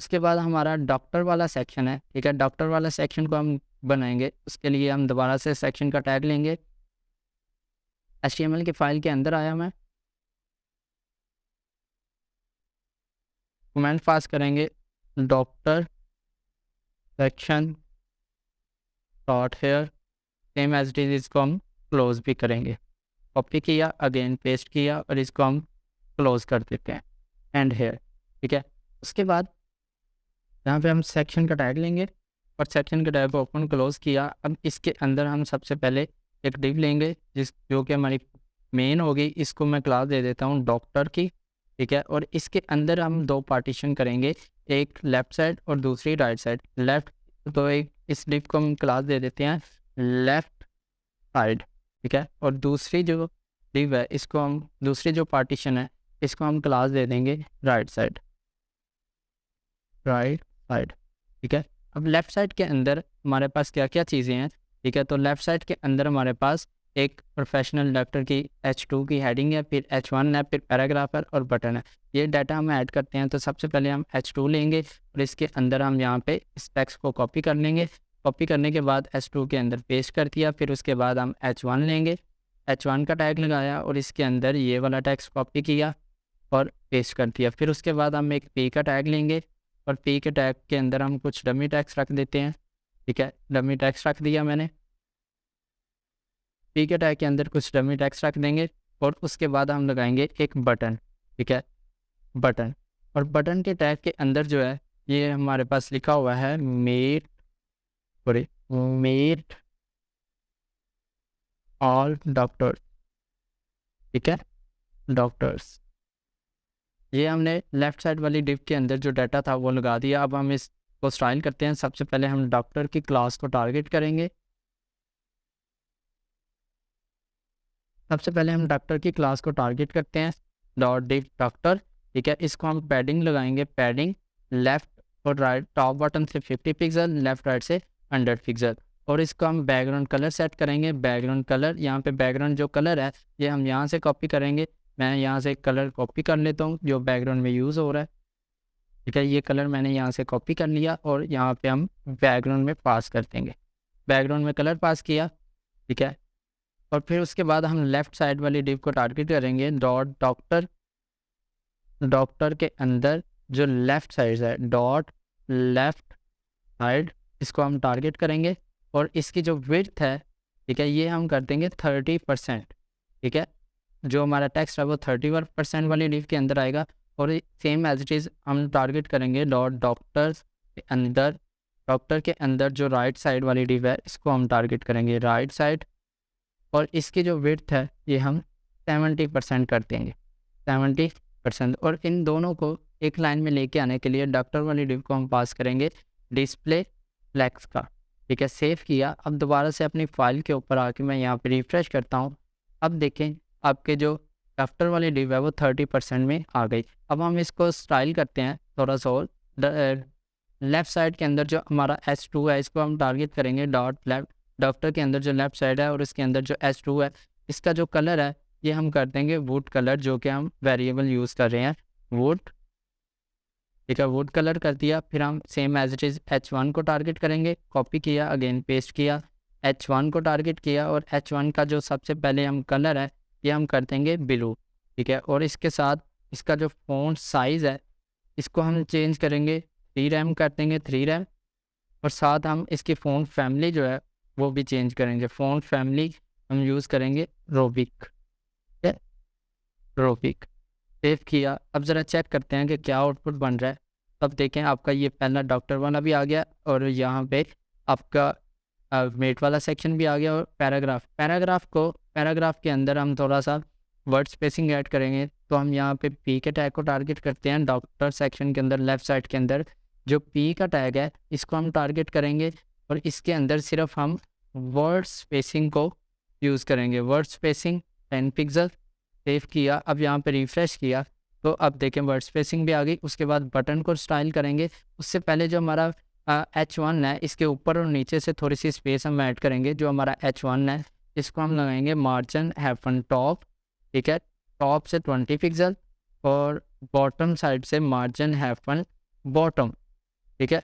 उसके बाद हमारा डॉक्टर वाला सेक्शन है, ठीक है। डॉक्टर वाला सेक्शन को हम बनाएंगे, उसके लिए हम दोबारा से सेक्शन का टैग लेंगे। HTML की फाइल के अंदर आया मैं, कमेंट पास करेंगे doctor section dot here, same as it is, इसको हम क्लोज भी करेंगे। कॉपी किया, अगेन पेस्ट किया और इसको हम क्लोज कर देते हैं एंड हेयर, ठीक है। उसके बाद यहाँ पे हम सेक्शन का टैग लेंगे और सेक्शन के टैग को ओपन क्लोज किया। अब इसके अंदर हम सबसे पहले एक डिव लेंगे जो कि हमारी मेन होगी। इसको मैं क्लास दे देता हूँ डॉक्टर की, ठीक है। और इसके अंदर हम दो पार्टीशन करेंगे, एक लेफ़्ट साइड और दूसरी राइट साइड। लेफ़्ट तो एक इस डिव को हम क्लास दे देते हैं लेफ़्ट साइड, ठीक है। और दूसरी जो डिव है इसको हम, दूसरी जो पार्टीशन है इसको हम क्लास दे देंगे राइट साइड, ठीक है। अब लेफ़्ट साइड के अंदर हमारे पास क्या क्या चीज़ें हैं, ठीक है। तो लेफ़्ट साइड के अंदर हमारे पास एक प्रोफेशनल डॉक्टर की H2 की हेडिंग है, फिर H1 है, फिर पैराग्राफर और बटन है। ये डाटा हम ऐड करते हैं। तो सबसे पहले हम H2 लेंगे और इसके अंदर हम यहाँ पे इस टेक्स्ट को कॉपी कर लेंगे। कॉपी करने के बाद H2 के अंदर पेस्ट कर दिया। फिर उसके बाद हम H1 लेंगे, H1 का टैग लगाया और इसके अंदर ये वाला टेक्स्ट कॉपी किया और पेस्ट कर दिया। फिर उसके बाद हम एक P का टैग लेंगे और P के टैग के अंदर हम कुछ डमी टैग्स रख देते हैं, ठीक है। डमी टैग्स रख दिया मैंने, P के टैग के अंदर कुछ डमी टैग्स रख देंगे और उसके बाद हम लगाएंगे एक बटन, ठीक है, बटन। और बटन के टैग के अंदर जो है ये हमारे पास लिखा हुआ है मेट ऑल डॉक्टर, ठीक है, डॉक्टर्स। ये हमने लेफ़्ट साइड वाली डिव के अंदर जो डाटा था वो लगा दिया। अब हम इसको स्टाइल करते हैं। सबसे पहले हम डॉक्टर की क्लास को टारगेट करेंगे। सबसे पहले हम डॉक्टर की क्लास को टारगेट करते हैं डॉट डिव डॉक्टर, ठीक है। इसको हम पैडिंग लगाएंगे, पैडिंग लेफ़्ट और राइट, टॉप बटन से 50 पिक्सल, लेफ़्ट राइट से 100 पिक्सल। और इसको हम बैकग्राउंड कलर सेट करेंगे। बैकग्राउंड कलर, यहाँ पे बैकग्राउंड जो कलर है ये हम यहाँ से कॉपी करेंगे। मैं यहाँ से कलर कॉपी कर लेता हूँ जो बैकग्राउंड में यूज़ हो रहा है, ठीक है। ये कलर मैंने यहाँ से कॉपी कर लिया और यहाँ पे हम बैकग्राउंड में पास कर देंगे। बैकग्राउंड में कलर पास किया, ठीक है। और फिर उसके बाद हम लेफ़्ट साइड वाली डिव को टारगेट करेंगे डॉट डॉक्टर, डॉक्टर के अंदर जो लेफ़्ट साइड है डॉट लेफ़्ट साइड, इसको हम टारगेट करेंगे। और इसकी जो विड्थ है, ठीक है, ये हम कर देंगे 30%, ठीक है। जो हमारा टेक्स्ट है वो 31% वाली डिव के अंदर आएगा। और सेम एज इट इज़ हम टारगेट करेंगे डॉट डॉक्टर्स के अंदर, डॉक्टर के अंदर जो राइट साइड वाली डिव है इसको हम टारगेट करेंगे राइट साइड। और इसकी जो विड्थ है ये हम 70% कर देंगे, 70%। और इन दोनों को एक लाइन में लेके आने के लिए डॉक्टर वाली डिव को हम पास करेंगे डिस्प्ले फ्लेक्स का, ठीक है। सेव किया। अब दोबारा से अपनी फाइल के ऊपर आके मैं यहाँ पे रिफ्रेश करता हूँ। अब देखें आपके जो डॉक्टर वाली डिव है वो 30% में आ गई। अब हम इसको स्टाइल करते हैं थोड़ा सा और। लेफ़्ट साइड के अंदर जो हमारा H2 है इसको हम टारगेट करेंगे डॉट लेफ्ट, डॉक्टर के अंदर जो लेफ़्ट साइड है और इसके अंदर जो H2 है इसका जो कलर है ये हम कर देंगे वुड कलर, जो कि हम वेरिएबल यूज़ कर रहे हैं वुड, ठीक है। वुड कलर कर दिया। फिर हम same as it is H1 को टारगेट करेंगे, कॉपी किया, अगेन पेस्ट किया, H1 को टारगेट किया और H1 का जो सबसे पहले हम कलर है ये हम कर देंगे ब्लू, ठीक है। और इसके साथ इसका जो फ़ॉन्ट साइज़ है इसको हम चेंज करेंगे, 3 रैम कर देंगे, 3 रैम। और साथ हम इसकी फ़ॉन्ट फैमिली जो है वो भी चेंज करेंगे। फ़ॉन्ट फैमिली हम यूज़ करेंगे रोबिक, ठीक है, रोबिक। सेव किया। अब ज़रा चेक करते हैं कि क्या आउटपुट बन रहा है। अब देखें आपका ये पहला डॉक्टर वाला भी आ गया और यहाँ पे आपका मेट वाला सेक्शन भी आ गया और पैराग्राफ के अंदर हम थोड़ा सा वर्ड स्पेसिंग ऐड करेंगे। तो हम यहाँ पे पी के टैग को टारगेट करते हैं डॉक्टर सेक्शन के अंदर, लेफ़्ट साइड के अंदर जो पी का टैग है इसको हम टारगेट करेंगे और इसके अंदर सिर्फ हम वर्ड स्पेसिंग को यूज़ करेंगे, वर्ड स्पेसिंग 10 पिक्सल। सेव किया। अब यहाँ पे रिफ़्रेश किया तो अब देखें वर्ड स्पेसिंग भी आ गई। उसके बाद बटन को स्टाइल करेंगे। उससे पहले जो हमारा H1 है इसके ऊपर और नीचे से थोड़ी सी स्पेस हम ऐड करेंगे। जो हमारा H1 है इसको हम लगाएंगे मार्जिन हैफन टॉप, ठीक है, टॉप से 20 पिक्सल और बॉटम साइड से मार्जिन हैफन बॉटम, ठीक है,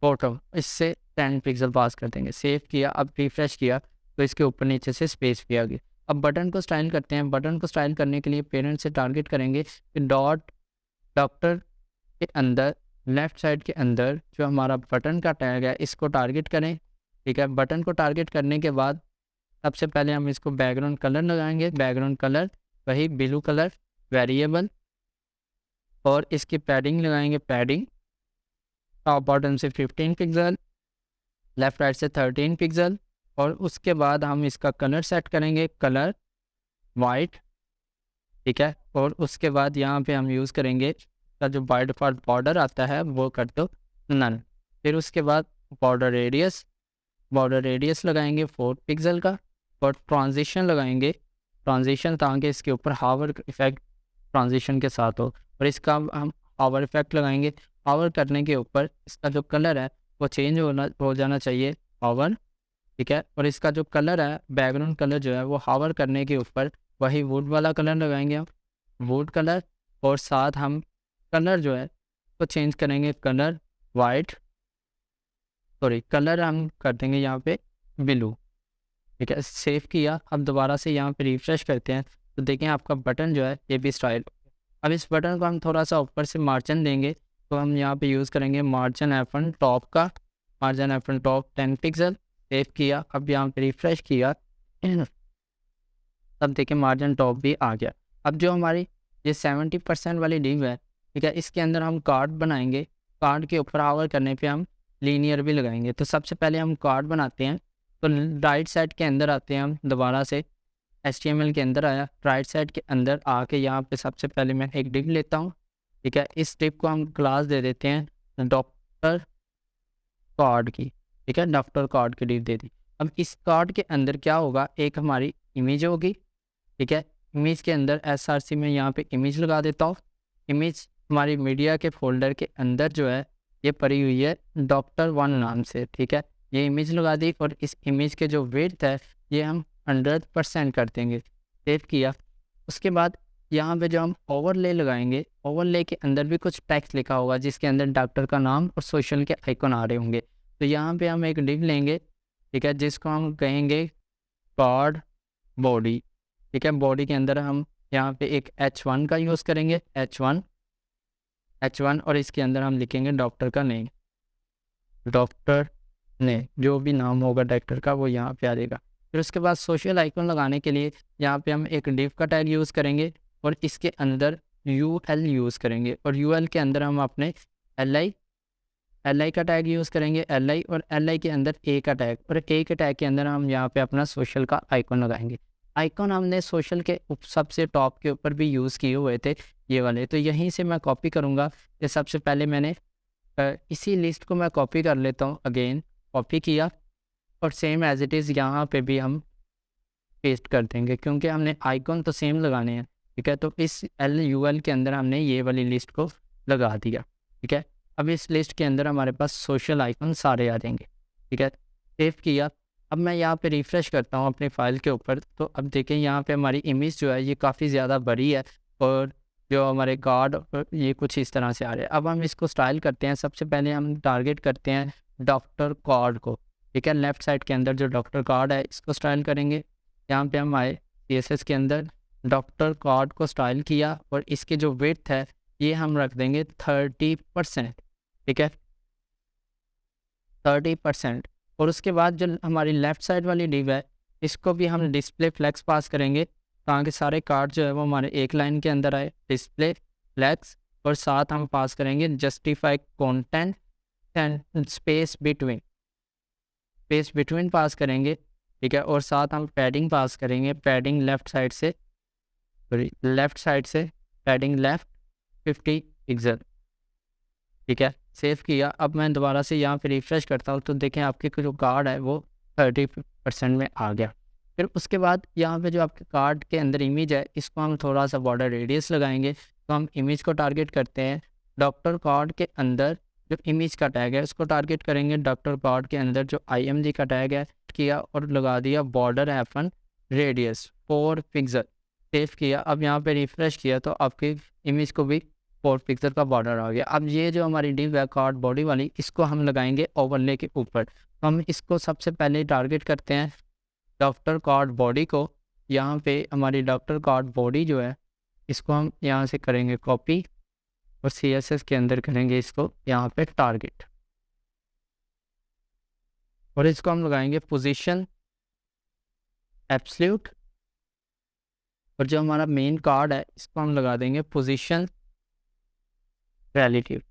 फोटो इससे 10 पिक्सल पास कर देंगे। सेव किया, अब रिफ्रेश किया तो इसके ऊपर नीचे से स्पेस भी आ गई। अब बटन को स्टाइल करते हैं। बटन को स्टाइल करने के लिए पेरेंट से टारगेट करेंगे कि डॉट डॉक्टर के अंदर लेफ्ट साइड के अंदर जो हमारा बटन का टैग है इसको टारगेट करें। ठीक है, बटन को टारगेट करने के बाद सबसे पहले हम इसको बैकग्राउंड कलर लगाएंगे। बैकग्राउंड कलर वही ब्लू कलर वेरिएबल, और इसकी पैडिंग लगाएंगे। पैडिंग टॉप बॉटम से 15 पिक्सल, लेफ़्ट राइट से 13 पिक्सल, और उसके बाद हम इसका कलर सेट करेंगे, कलर वाइट। ठीक है, और उसके बाद यहाँ पे हम यूज़ करेंगे का जो बाय डिफ़ॉल्ट बॉर्डर आता है वो कर दो नन। फिर उसके बाद बॉर्डर रेडियस लगाएंगे 4 पिक्सल का, और ट्रांजिशन लगाएंगे, ट्रांजिशन ताकि इसके ऊपर हावर इफेक्ट ट्रांजिशन के साथ हो। और इसका हम हावर इफेक्ट लगाएंगे। हावर करने के ऊपर इसका जो कलर है वो चेंज हो जाना चाहिए, हावर। ठीक है, और इसका जो कलर है बैकग्राउंड कलर जो है वो हावर करने के ऊपर वही वुड वाला कलर लगाएंगे हम, वुड कलर। और साथ हम कलर जो है वो चेंज करेंगे, कलर वाइट, सॉरी कलर हम कर देंगे यहाँ पे ब्लू। ठीक है, सेव किया। अब दोबारा से यहाँ पे रिफ्रेश करते हैं तो देखें आपका बटन जो है ये भी स्टाइल। अब इस बटन को हम थोड़ा सा ऊपर से मार्जिन देंगे, तो हम यहाँ पे यूज़ करेंगे मार्जिन F1 टॉप का, margin F1 top 10 pixel. Save किया, अब यहाँ पे रिफ्रेश किया, तब देखें मार्जिन टॉप भी आ गया। अब जो हमारी ये 70% वाली डिव है, ठीक है, इसके अंदर हम कार्ड बनाएंगे। कार्ड के ऊपर हावर करने पे हम लीनियर भी लगाएंगे। तो सबसे पहले हम कार्ड बनाते हैं। तो राइट साइड के अंदर आते हैं हम, दोबारा से HTML के अंदर आया, राइट साइड के अंदर आके यहाँ पे सबसे पहले मैं एक डिव लेता हूँ। ठीक है, इस डिव को हम क्लास दे देते हैं डॉक्टर कार्ड की। ठीक है, डॉक्टर कार्ड की डिव दे दी। अब इस कार्ड के अंदर क्या होगा, एक हमारी इमेज होगी। ठीक है, इमेज के अंदर SRC में यहाँ पे इमेज लगा देता हूँ। इमेज हमारी मीडिया के फोल्डर के अंदर जो है ये पड़ी हुई है डॉक्टर 1 नाम से। ठीक है, ये इमेज लगा दी, और इस इमेज के जो विड्थ है ये हम 100% कर देंगे। सेव किया, उसके बाद यहाँ पे जो हम ओवरले लगाएंगे, ओवरले के अंदर भी कुछ टेक्स्ट लिखा होगा जिसके अंदर डॉक्टर का नाम और सोशल के आइकन आ रहे होंगे। तो यहाँ पे हम एक डिव लेंगे, ठीक है, जिसको हम कहेंगे कार्ड बॉडी। ठीक है, बॉडी के अंदर हम यहाँ पे एक H1 का यूज़ करेंगे, H1, और इसके अंदर हम लिखेंगे डॉक्टर का नेम, डॉक्टर ने जो भी नाम होगा डॉक्टर का वो यहाँ पे आ जाएगा। फिर उसके बाद सोशल आइकन लगाने के लिए यहाँ पे हम एक डिव का टैग यूज़ करेंगे, और इसके अंदर UL यूज़ करेंगे, और UL के अंदर हम अपने LI का टैग यूज़ करेंगे, LI, और LI के अंदर A का टैग, और A के टैग के अंदर हम यहाँ पे अपना सोशल का आइकन लगाएंगे। आइकन हमने सोशल के सबसे टॉप के ऊपर भी यूज़ किए हुए थे ये वाले, तो यहीं से मैं कॉपी करूँगा। ये सबसे पहले मैंने इसी लिस्ट को मैं कॉपी कर लेता हूँ, अगेन कॉपी किया, और सेम एज इट इज़ यहाँ पे भी हम पेस्ट कर देंगे क्योंकि हमने आइकन तो सेम लगाने हैं। ठीक है, तो इस LUL के अंदर हमने ये वाली लिस्ट को लगा दिया। ठीक है, अब इस लिस्ट के अंदर हमारे पास सोशल आइकन सारे आ जाएंगे। ठीक है, सेव किया। अब मैं यहाँ पे रिफ़्रेश करता हूँ अपनी फ़ाइल के ऊपर, तो अब देखें यहाँ पे हमारी इमेज जो है ये काफ़ी ज़्यादा बड़ी है, और जो हमारे कार्ड ये कुछ इस तरह से आ रहे हैं। अब हम इसको स्टाइल करते हैं। सबसे पहले हम टारगेट करते हैं डॉक्टर कार्ड को। ठीक है, लेफ़्ट साइड के अंदर जो डॉक्टर कार्ड है इसको स्टाइल करेंगे। यहाँ पे हम आए CSS के अंदर, डॉक्टर कार्ड को स्टाइल किया, और इसके जो विड्थ है ये हम रख देंगे 30%। ठीक है, 30%। और उसके बाद जो हमारी लेफ़्ट साइड वाली डिव है इसको भी हम डिस्प्ले फ्लेक्स पास करेंगे ताकि सारे कार्ड जो है वो हमारे एक लाइन के अंदर आए, डिस्प्ले फ्लेक्स। और साथ हम पास करेंगे justify content and space between pass करेंगे। ठीक है, और साथ हम पैडिंग पास करेंगे, पैडिंग लेफ़्ट साइड से पैडिंग लेफ़्ट 50 पिक्सल। ठीक है, सेव किया। अब मैं दोबारा से यहाँ पे रिफ़्रेश करता हूँ तो देखें आपके जो कार्ड है वो 30% में आ गया। फिर उसके बाद यहाँ पे जो आपके कार्ड के अंदर इमेज है इसको हम थोड़ा सा बॉर्डर रेडियस लगाएंगे। तो हम इमेज को टारगेट करते हैं, डॉक्टर कार्ड के अंदर जो इमेज का टैग है उसको टारगेट करेंगे। डॉक्टर कार्ड के अंदर जो IMG का टैग है किया, और लगा दिया border F1 radius 4 pixel. Save किया। अब यहाँ पे रिफ़्रेश किया तो आपकी इमेज को भी 4 पिक्सल का बॉर्डर आ गया। अब ये जो हमारी डिव है कार्ड बॉडी वाली, इसको हम लगाएंगे ओवरले के ऊपर। तो हम इसको सबसे पहले टारगेट करते हैं डॉक्टर कार्ड बॉडी को। यहाँ पे हमारी डॉक्टर कार्ड बॉडी जो है, इसको हम यहाँ से करेंगे कॉपी और CSS के अंदर करेंगे इसको यहाँ पे टारगेट, और इसको हम लगाएंगे पोजीशन एब्सोल्यूट, और जो हमारा मेन कार्ड है इसको हम लगा देंगे पोजीशन रिलेटिव।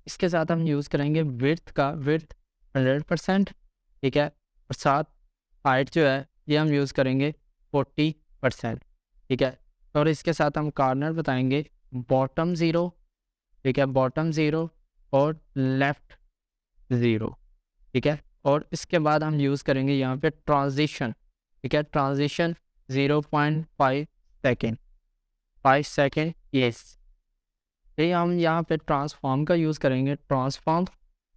इसके साथ हम यूज़ करेंगे विड्थ का, विड्थ 100%, ठीक है, और साथ हाइट जो है ये हम यूज़ करेंगे 40%, ठीक है। और इसके साथ हम कॉर्नर बताएंगे बॉटम 0, ठीक है, बॉटम 0 और लेफ़्ट 0, ठीक है। और इसके बाद हम यूज़ करेंगे यहाँ पे ट्रांजिशन, ठीक है, ट्रांजिशन 0.5 सेकेंड, 5 सेकेंड, यस। ये हम यहाँ पे ट्रांसफॉर्म का यूज़ करेंगे, ट्रांसफॉर्म,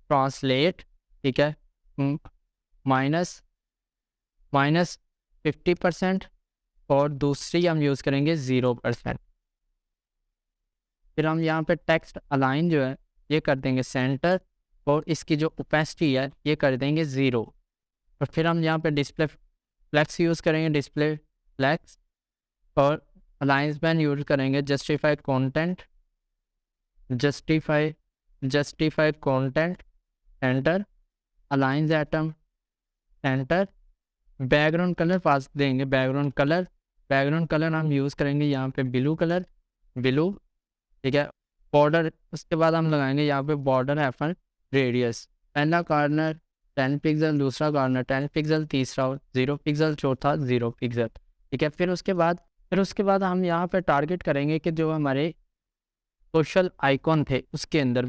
ट्रांसलेट, ठीक है, माइनस 50%, और दूसरी हम यूज़ करेंगे 0%। फिर हम यहाँ पे टेक्स्ट अलाइन जो है ये कर देंगे सेंटर, और इसकी जो ओपेसिटी है ये कर देंगे 0। और फिर हम यहाँ पे डिस्प्ले फ्लेक्स यूज़ करेंगे, डिस्प्ले फ्लेक्स, और अलाइंसमेंट यूज़ करेंगे justify content, justify content, enter, अलाइंस items, enter. Background colour pass देंगे, बैकग्राउंड कलर हम यूज़ करेंगे यहाँ पे ब्लू कलर, ब्लू, ठीक है। बॉर्डर, उसके बाद हम लगाएंगे यहाँ पे बॉर्डर हैफन रेडियस, पहला कॉर्नर 10 पिक्सल, दूसरा कॉर्नर 10 पिक्सल, तीसरा 0 पिक्सल, चौथा 0 पिक्सल, ठीक है। फिर उसके बाद हम यहाँ पे टारगेट करेंगे कि जो हमारे सोशल आइकॉन थे उसके अंदर,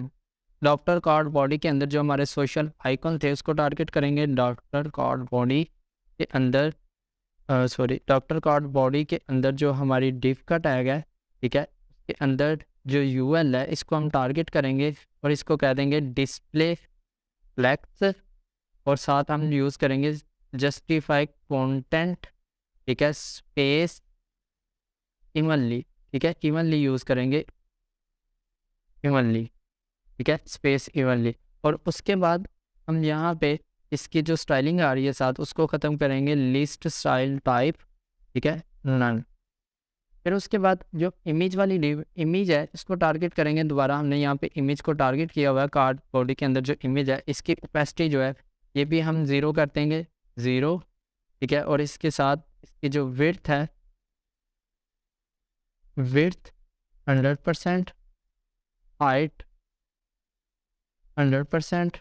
डॉक्टर कार्ड बॉडी के अंदर जो हमारे सोशल आइकॉन थे उसको टारगेट करेंगे। डॉक्टर कार्ड बॉडी के अंदर डॉक्टर कार्ड बॉडी के अंदर जो हमारी डिव का टैग है, ठीक है, उसके अंदर जो UL है इसको हम टारगेट करेंगे और इसको कह देंगे डिस्प्ले फ्लेक्स, और साथ हम यूज़ करेंगे जस्टिफाई कंटेंट, ठीक है, स्पेस इवनली, ठीक है, इवनली यूज़ करेंगे, इवनली, ठीक है, स्पेस इवनली। और उसके बाद हम यहाँ पे इसकी जो स्टाइलिंग आ रही है साथ उसको ख़त्म करेंगे लिस्ट स्टाइल टाइप, ठीक है, नन। फिर उसके बाद जो इमेज वाली इमेज है इसको टारगेट करेंगे दोबारा। हमने यहाँ पे इमेज को टारगेट किया हुआ है, कार्ड बॉडी के अंदर जो इमेज है इसकी ओपेसिटी जो है ये भी हम 0 कर देंगे, 0, ठीक है। और इसके साथ इसकी जो विड्थ है, विड्थ 100%, हाइट 100%,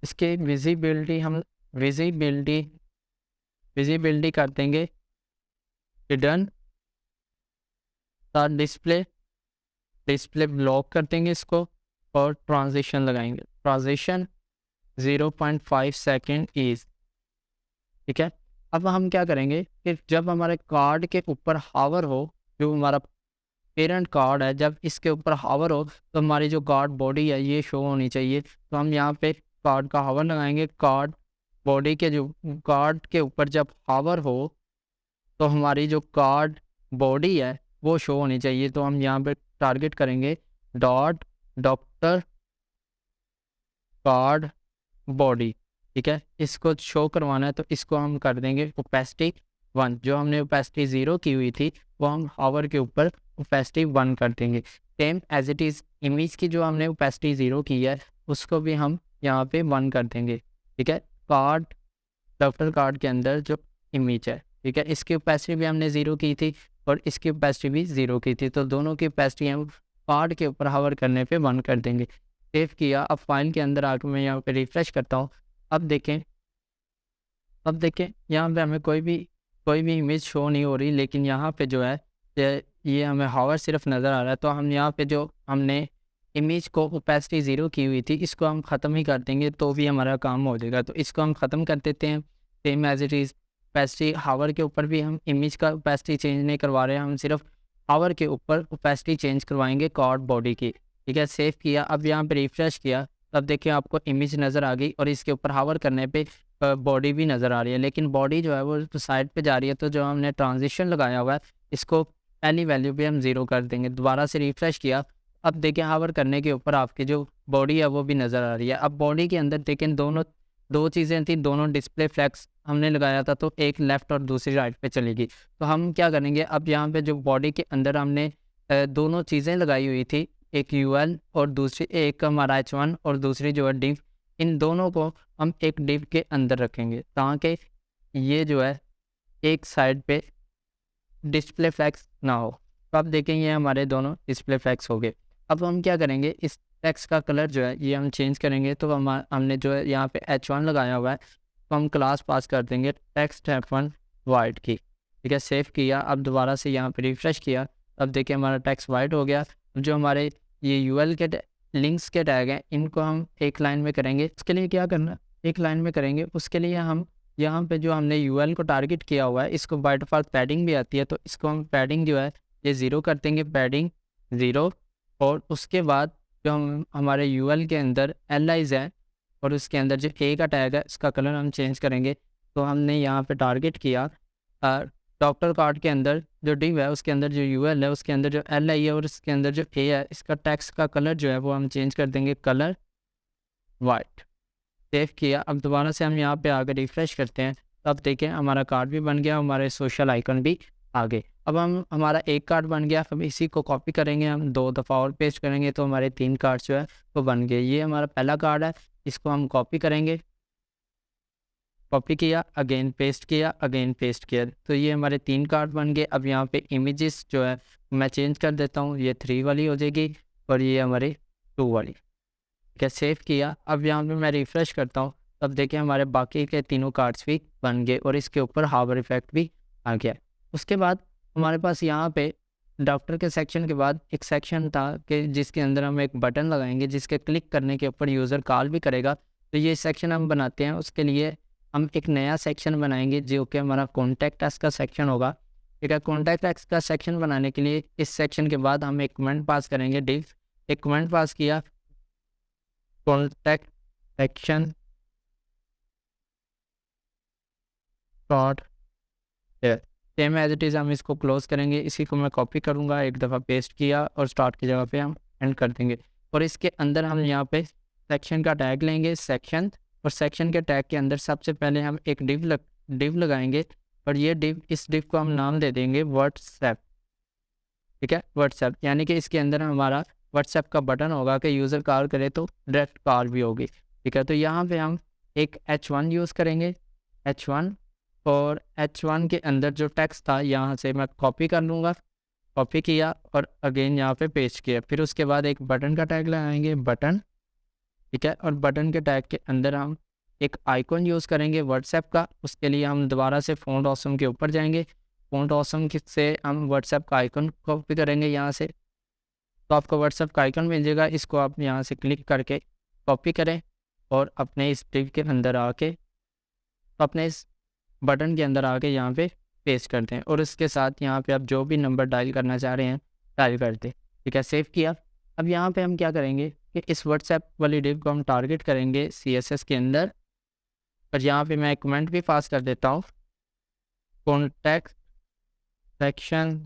इसके विजिबिलिटी हम विजिबिलिटी कर देंगे हिडन, डिस्प्ले ब्लॉक कर देंगे इसको, और ट्रांजिशन लगाएंगे, ट्रांजिशन 0.5 सेकेंड ईज, ठीक है। अब हम क्या करेंगे कि जब हमारे कार्ड के ऊपर हावर हो, जो हमारा पेरेंट कार्ड है, जब इसके ऊपर हावर हो तो हमारी जो कार्ड बॉडी है ये शो होनी चाहिए। तो हम यहाँ पे कार्ड का हावर लगाएंगे, कार्ड बॉडी के जो कार्ड के ऊपर जब हावर हो तो हमारी जो कार्ड बॉडी है वो शो होनी चाहिए। तो हम यहाँ पे टारगेट करेंगे डॉट डॉक्टर कार्ड बॉडी, ठीक है, इसको शो करवाना है तो इसको हम कर देंगे ओपेसिटी 1। जो हमने ओपेसिटी 0 की हुई थी वो हम हावर के ऊपर ओपेसिटी 1 कर देंगे। Same as it is image की जो हमने ओपेसिटी 0 की है उसको भी हम यहाँ पे 1 कर देंगे, ठीक है। कार्ड, डॉक्टर कार्ड के अंदर जो इमेज है, ठीक है, इसकी ओपेसिटी भी हमने 0 की थी और इसकी ओपेसिटी भी 0 की थी, तो दोनों की ओपेसिटी हम कार्ड के ऊपर हावर करने पे 1 कर देंगे। सेव किया। अब फाइल के अंदर आकर मैं यहाँ पे रिफ्रेश करता हूँ। अब देखें यहाँ पे हमें कोई भी इमेज शो नहीं हो रही, लेकिन यहाँ पे जो है ये हमें हावर सिर्फ नज़र आ रहा है। तो हम यहाँ पे जो हमने इमेज को ओपेसिटी 0 की हुई थी इसको हम ख़त्म ही कर देंगे तो भी हमारा काम हो जाएगा। तो इसको हम ख़त्म कर देते हैं। Same as it is opacity hover के ऊपर भी हम इमेज का ओपेसिटी चेंज नहीं करवा रहे हैं, हम सिर्फ हावर के ऊपर ओपेसिटी चेंज करवाएंगे कार्ड बॉडी की, ठीक है। सेव किया। अब यहाँ पे रिफ्रेश किया, तब देखिए आपको इमेज नज़र आ गई और इसके ऊपर हावर करने पे बॉडी भी नज़र आ रही है, लेकिन बॉडी जो है वो तो साइड पे जा रही है। तो जो हमने ट्रांजिशन लगाया हुआ है इसको पहली वैल्यू पे हम 0 कर देंगे। दोबारा से रिफ्रेश किया, अब देखें हावर करने के ऊपर आपकी जो बॉडी है वो भी नज़र आ रही है। अब बॉडी के अंदर देखें दो चीज़ें थी, दोनों डिस्प्ले फ्लैग्स हमने लगाया था, तो एक लेफ़्ट और दूसरी राइट पे चली गई। तो हम क्या करेंगे, अब यहाँ पे जो बॉडी के अंदर हमने दोनों चीज़ें लगाई हुई थी, एक यूएल और दूसरी एक हमारा H1 और दूसरी जो है डिव, इन दोनों को हम एक डिव के अंदर रखेंगे ताकि ये जो है एक साइड पे डिस्प्ले फ्लैग्स ना हो। तो आप देखें ये हमारे दोनों डिस्प्ले फ्लैग्स हो गए। अब हम क्या करेंगे, इस टेक्स्ट का कलर जो है ये हम चेंज करेंगे। तो हमने जो है यहाँ पे H1 लगाया हुआ है, तो हम क्लास पास कर देंगे टेक्स्ट F1 वाइट की, ठीक है। सेव किया, अब दोबारा से यहाँ पे रिफ्रेश किया, अब देखिए हमारा टेक्स्ट वाइट हो गया। जो हमारे ये यूएल के लिंक्स के टैग हैं, इनको हम एक लाइन में करेंगे। उसके लिए क्या करना, एक लाइन में करेंगे। उसके लिए हम यहाँ पे जो हमने यूएल को टारगेट किया हुआ है, इसको बाय डिफ़ॉल्ट पैडिंग भी आती है, तो इसको हम पैडिंग जो है ये 0 कर देंगे, पैडिंग 0। और उसके बाद जो हम हमारे यूएल के अंदर एलाइज है और उसके अंदर जो ए का टैग है, इसका कलर हम चेंज करेंगे। तो हमने यहाँ पे टारगेट किया डॉक्टर कार्ड के अंदर जो डिव है, उसके अंदर जो यूएल है, उसके अंदर जो एल आई है और उसके अंदर जो ए है, इसका टेक्स्ट का कलर जो है वो हम चेंज कर देंगे, कलर वाइट। सेव किया, अब दोबारा से हम यहाँ पे आकर रिफ़्रेश करते हैं, तो अब देखें हमारा कार्ड भी बन गया, हमारे सोशल आइकन भी आ गए। अब हमारा एक कार्ड बन गया, अब इसी को कॉपी करेंगे, हम 2 दफ़ा और पेस्ट करेंगे तो हमारे 3 कार्ड जो है वो बन गए। ये हमारा पहला कार्ड है, इसको हम कॉपी करेंगे, कॉपी किया, अगेन पेस्ट किया, अगेन पेस्ट किया, तो ये हमारे 3 कार्ड बन गए। अब यहाँ पे इमेजेस जो है मैं चेंज कर देता हूँ, ये 3 वाली हो जाएगी और ये हमारी 2 वाली, ठीक है। सेव किया, अब यहाँ पे मैं रिफ़्रेश करता हूँ, तब देखें हमारे बाकी के तीनों कार्ड्स भी बन गए और इसके ऊपर हावर इफेक्ट भी आ गया। उसके बाद हमारे पास यहाँ पे डॉक्टर के सेक्शन के बाद एक सेक्शन था कि जिसके अंदर हम एक बटन लगाएंगे, जिसके क्लिक करने के ऊपर यूज़र कॉल भी करेगा। तो ये सेक्शन हम बनाते हैं, उसके लिए हम एक नया सेक्शन बनाएंगे जो कि हमारा कॉन्टैक्ट अस का सेक्शन होगा, ठीक है। कॉन्टैक्ट अस का सेक्शन बनाने के लिए इस सेक्शन के बाद हम एक कमेंट पास करेंगे, डिव, एक कमेंट पास किया, contact section dot same as it is, हम इसको क्लोज करेंगे। इसी को मैं कॉपी करूँगा, एक दफ़ा पेस्ट किया और स्टार्ट की जगह पे हम एंड कर देंगे। और इसके अंदर हम यहाँ पे सेक्शन का टैग लेंगे, सेक्शन, और सेक्शन के टैग के अंदर सबसे पहले हम एक डिव लगाएंगे और ये इस डिव को हम नाम दे देंगे व्हाट्सएप, ठीक है, व्हाट्सएप। यानी कि इसके अंदर हमारा व्हाट्सएप का बटन होगा कि यूज़र कॉल करे तो डायरेक्ट कॉल भी होगी, ठीक है। तो यहाँ पे हम एक H1 यूज़ करेंगे, H1, और H1 के अंदर जो टेक्स्ट था यहाँ से मैं कॉपी कर लूँगा, कॉपी किया और अगेन यहाँ पे पेस्ट किया। फिर उसके बाद एक बटन का टैग लगाएंगे, बटन, ठीक है। और बटन के टैग के अंदर हम एक आइकॉन यूज़ करेंगे व्हाट्सएप का। उसके लिए हम दोबारा से फ़ॉन्ट ऑसम के ऊपर जाएंगे, फ़ॉन्ट ऑसम से हम व्हाट्सएप का आइकन कॉपी करेंगे यहाँ से, तो आपको व्हाट्सएप का आइकन मिल जाएगा। इसको आप यहाँ से क्लिक करके कॉपी करें और अपने इस डिव के अंदर आके, अपने इस बटन के अंदर आके यहाँ पे पेस्ट करते हैं और इसके साथ यहाँ पे आप जो भी नंबर डायल करना चाह रहे हैं डायल करते हैं, ठीक है। सेव किया, अब यहाँ पे हम क्या करेंगे कि इस व्हाट्सएप वाली डिव को हम टारगेट करेंगे CSS के अंदर, और यहाँ पे मैं कमेंट भी पास कर देता हूँ, कॉन्टैक्ट सेक्शन